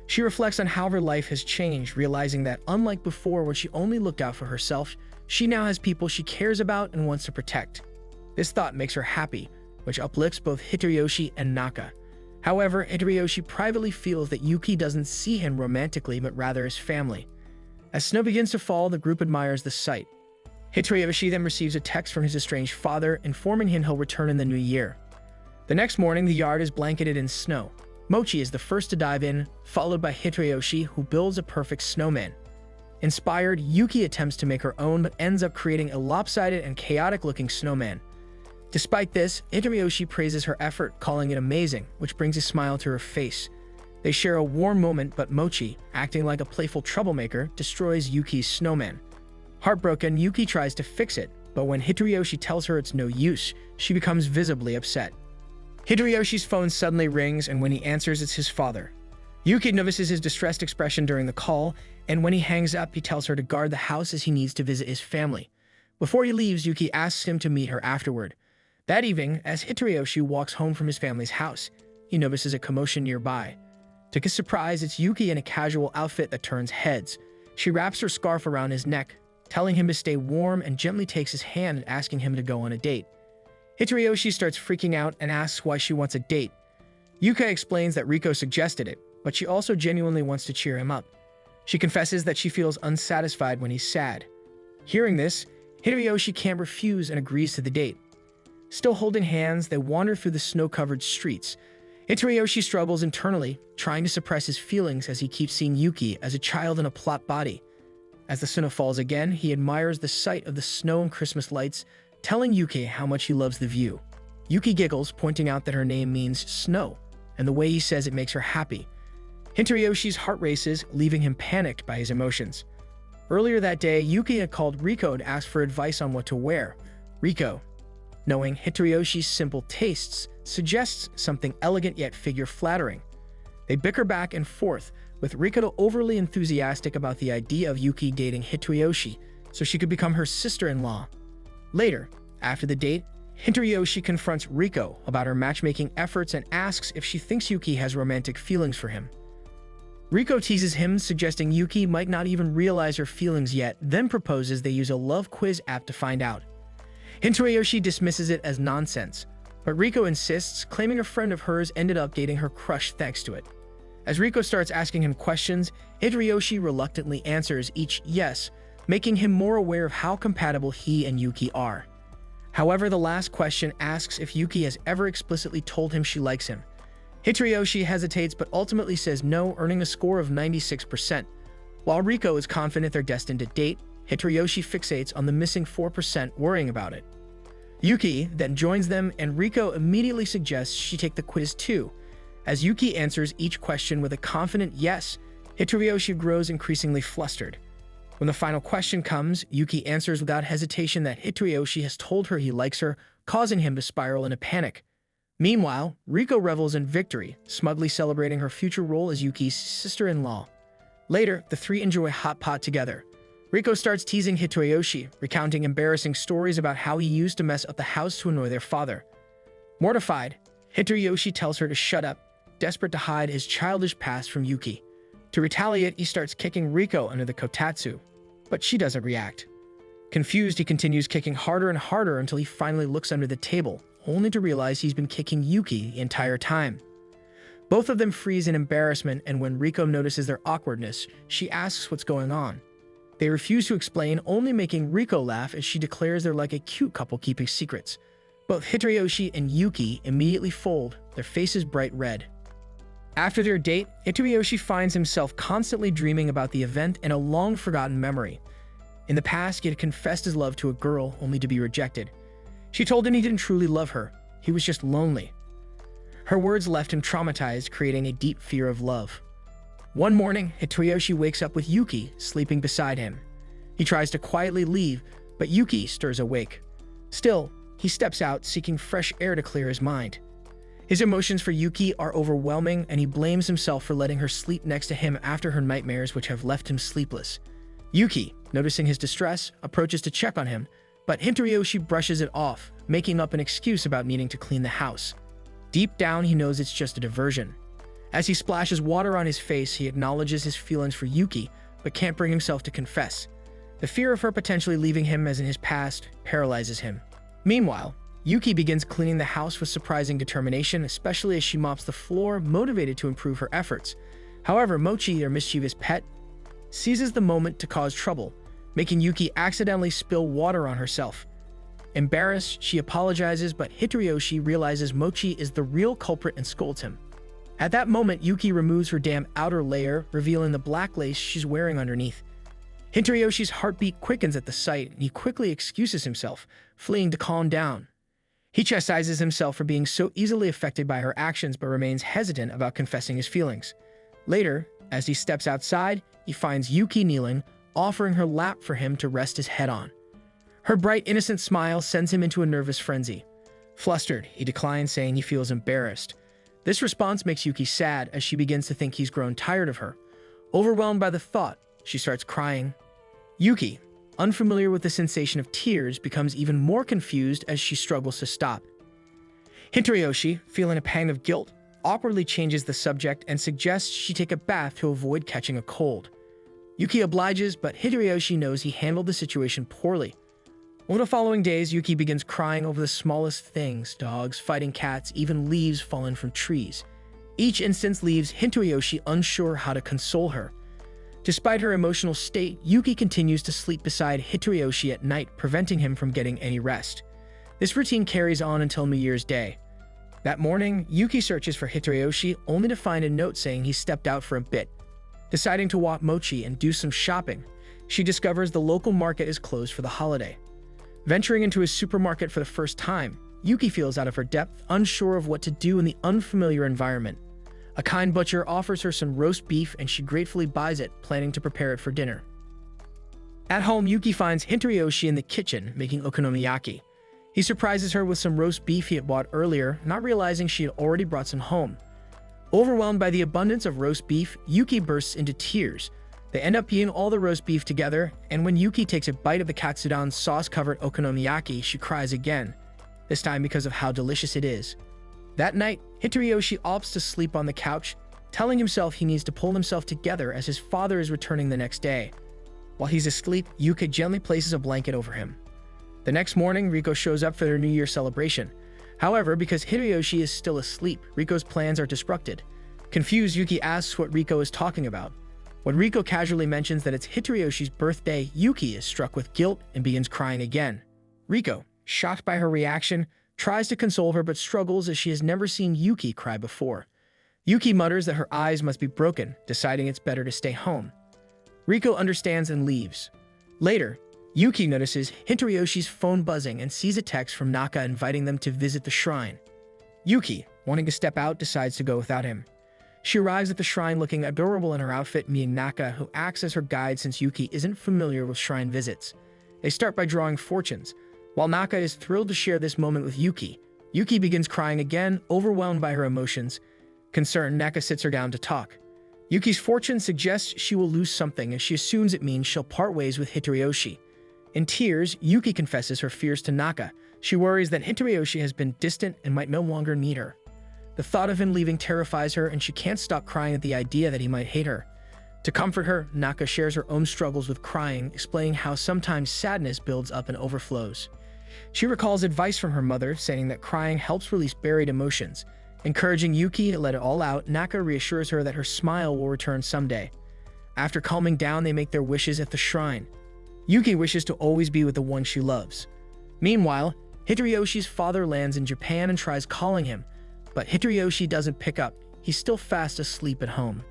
She reflects on how her life has changed, realizing that unlike before when she only looked out for herself, she now has people she cares about and wants to protect. This thought makes her happy, which uplifts both Hitoyoshi and Naka. However, Hitoyoshi privately feels that Yuki doesn't see him romantically but rather as family. As snow begins to fall, the group admires the sight. Hitoyoshi then receives a text from his estranged father informing him he'll return in the new year. The next morning, the yard is blanketed in snow. Mochi is the first to dive in, followed by Hitoyoshi, who builds a perfect snowman. Inspired, Yuki attempts to make her own but ends up creating a lopsided and chaotic-looking snowman. Despite this, Hitoyoshi praises her effort, calling it amazing, which brings a smile to her face. They share a warm moment, but Mochi, acting like a playful troublemaker, destroys Yuki's snowman. Heartbroken, Yuki tries to fix it, but when Hitoyoshi tells her it's no use, she becomes visibly upset. Hitoyoshi's phone suddenly rings, and when he answers, it's his father. Yuki notices his distressed expression during the call, and when he hangs up, he tells her to guard the house as he needs to visit his family. Before he leaves, Yuki asks him to meet her afterward. That evening, as Hitoyoshi walks home from his family's house, he notices a commotion nearby. To his surprise, it's Yuki in a casual outfit that turns heads. She wraps her scarf around his neck, telling him to stay warm and gently takes his hand and asking him to go on a date. Hitoyoshi starts freaking out and asks why she wants a date. Yuka explains that Riko suggested it, but she also genuinely wants to cheer him up. She confesses that she feels unsatisfied when he's sad. Hearing this, Hitoyoshi can't refuse and agrees to the date. Still holding hands, they wander through the snow-covered streets. Hitoyoshi struggles internally, trying to suppress his feelings as he keeps seeing Yuki as a child in a plot body. As the snow falls again, he admires the sight of the snow and Christmas lights, telling Yuki how much he loves the view. Yuki giggles, pointing out that her name means snow, and the way he says it makes her happy. Hitoyoshi's heart races, leaving him panicked by his emotions. Earlier that day, Yuki had called Riko to ask for advice on what to wear. Riko, knowing Hitoyoshi's simple tastes, suggests something elegant yet figure-flattering. They bicker back and forth, with Riko overly enthusiastic about the idea of Yuki dating Hitoyoshi so she could become her sister-in-law. Later, after the date, Hitoyoshi confronts Riko about her matchmaking efforts and asks if she thinks Yuki has romantic feelings for him. Riko teases him, suggesting Yuki might not even realize her feelings yet, then proposes they use a love quiz app to find out. Hitoyoshi dismisses it as nonsense, but Riko insists, claiming a friend of hers ended up dating her crush thanks to it. As Riko starts asking him questions, Hitoyoshi reluctantly answers each yes, making him more aware of how compatible he and Yuki are. However, the last question asks if Yuki has ever explicitly told him she likes him. Hitoyoshi hesitates but ultimately says no, earning a score of 96%. While Riko is confident they're destined to date, Hitoyoshi fixates on the missing 4%, worrying about it. Yuki then joins them, and Riko immediately suggests she take the quiz too. As Yuki answers each question with a confident yes, Hitoyoshi grows increasingly flustered. When the final question comes, Yuki answers without hesitation that Hitoyoshi has told her he likes her, causing him to spiral into panic. Meanwhile, Riko revels in victory, smugly celebrating her future role as Yuki's sister-in-law. Later, the three enjoy hot pot together. Riko starts teasing Hitoyoshi, recounting embarrassing stories about how he used to mess up the house to annoy their father. Mortified, Hitoyoshi tells her to shut up, desperate to hide his childish past from Yuki. To retaliate, he starts kicking Riko under the kotatsu, but she doesn't react. Confused, he continues kicking harder and harder until he finally looks under the table, only to realize he's been kicking Yuki the entire time. Both of them freeze in embarrassment, and when Riko notices their awkwardness, she asks what's going on. They refuse to explain, only making Riko laugh as she declares they're like a cute couple keeping secrets. Both Hitoyoshi and Yuki immediately fold, their faces bright red. After their date, Hitoyoshi finds himself constantly dreaming about the event and a long-forgotten memory. In the past, he had confessed his love to a girl only to be rejected. She told him he didn't truly love her, he was just lonely. Her words left him traumatized, creating a deep fear of love. One morning, Hitoyoshi wakes up with Yuki sleeping beside him. He tries to quietly leave, but Yuki stirs awake. Still, he steps out, seeking fresh air to clear his mind. His emotions for Yuki are overwhelming, and he blames himself for letting her sleep next to him after her nightmares, which have left him sleepless. Yuki, noticing his distress, approaches to check on him, but Hitoyoshi brushes it off, making up an excuse about needing to clean the house. Deep down, he knows it's just a diversion. As he splashes water on his face, he acknowledges his feelings for Yuki, but can't bring himself to confess. The fear of her potentially leaving him as in his past paralyzes him. Meanwhile, Yuki begins cleaning the house with surprising determination, especially as she mops the floor, motivated to improve her efforts. However, Mochi, their mischievous pet, seizes the moment to cause trouble, making Yuki accidentally spill water on herself. Embarrassed, she apologizes, but Hitoyoshi realizes Mochi is the real culprit and scolds him. At that moment, Yuki removes her damp outer layer, revealing the black lace she's wearing underneath. Hitoyoshi's heartbeat quickens at the sight, and he quickly excuses himself, fleeing to calm down. He chastises himself for being so easily affected by her actions, but remains hesitant about confessing his feelings. Later, as he steps outside, he finds Yuki kneeling, offering her lap for him to rest his head on. Her bright, innocent smile sends him into a nervous frenzy. Flustered, he declines, saying he feels embarrassed. This response makes Yuki sad, as she begins to think he's grown tired of her. Overwhelmed by the thought, she starts crying. Yuki, unfamiliar with the sensation of tears, becomes even more confused as she struggles to stop. Hitoyoshi, feeling a pang of guilt, awkwardly changes the subject and suggests she take a bath to avoid catching a cold. Yuki obliges, but Hitoyoshi knows he handled the situation poorly. Over the following days, Yuki begins crying over the smallest things: dogs, fighting cats, even leaves fallen from trees. Each instance leaves Hitoyoshi unsure how to console her. Despite her emotional state, Yuki continues to sleep beside Hitoyoshi at night, preventing him from getting any rest. This routine carries on until New Year's Day. That morning, Yuki searches for Hitoyoshi, only to find a note saying he stepped out for a bit. Deciding to walk Mochi and do some shopping, she discovers the local market is closed for the holiday. Venturing into a supermarket for the first time, Yuki feels out of her depth, unsure of what to do in the unfamiliar environment. A kind butcher offers her some roast beef, and she gratefully buys it, planning to prepare it for dinner. At home, Yuki finds Hitoyoshi in the kitchen, making okonomiyaki. He surprises her with some roast beef he had bought earlier, not realizing she had already brought some home. Overwhelmed by the abundance of roast beef, Yuki bursts into tears. They end up eating all the roast beef together, and when Yuki takes a bite of the katsudan sauce-covered okonomiyaki, she cries again, this time because of how delicious it is. That night, Hitoyoshi opts to sleep on the couch, telling himself he needs to pull himself together as his father is returning the next day. While he's asleep, Yuki gently places a blanket over him. The next morning, Riko shows up for their New Year celebration. However, because Hitoyoshi is still asleep, Riko's plans are disrupted. Confused, Yuki asks what Riko is talking about. When Riko casually mentions that it's Hitoyoshi's birthday, Yuki is struck with guilt and begins crying again. Riko, shocked by her reaction, tries to console her but struggles as she has never seen Yuki cry before. Yuki mutters that her eyes must be broken, deciding it's better to stay home. Riko understands and leaves. Later, Yuki notices Hitoyoshi's phone buzzing and sees a text from Naka inviting them to visit the shrine. Yuki, wanting to step out, decides to go without him. She arrives at the shrine looking adorable in her outfit, meeting Naka, who acts as her guide since Yuki isn't familiar with shrine visits. They start by drawing fortunes. While Naka is thrilled to share this moment with Yuki, Yuki begins crying again, overwhelmed by her emotions. Concerned, Naka sits her down to talk. Yuki's fortune suggests she will lose something, and she assumes it means she'll part ways with Hitoyoshi. In tears, Yuki confesses her fears to Naka. She worries that Hitoyoshi has been distant and might no longer need her. The thought of him leaving terrifies her, and she can't stop crying at the idea that he might hate her. To comfort her, Naka shares her own struggles with crying, explaining how sometimes sadness builds up and overflows. She recalls advice from her mother, saying that crying helps release buried emotions. Encouraging Yuki to let it all out, Naka reassures her that her smile will return someday. After calming down, they make their wishes at the shrine. Yuki wishes to always be with the one she loves. Meanwhile, Hitoyoshi's father lands in Japan and tries calling him, but Hitoyoshi doesn't pick up. He's still fast asleep at home.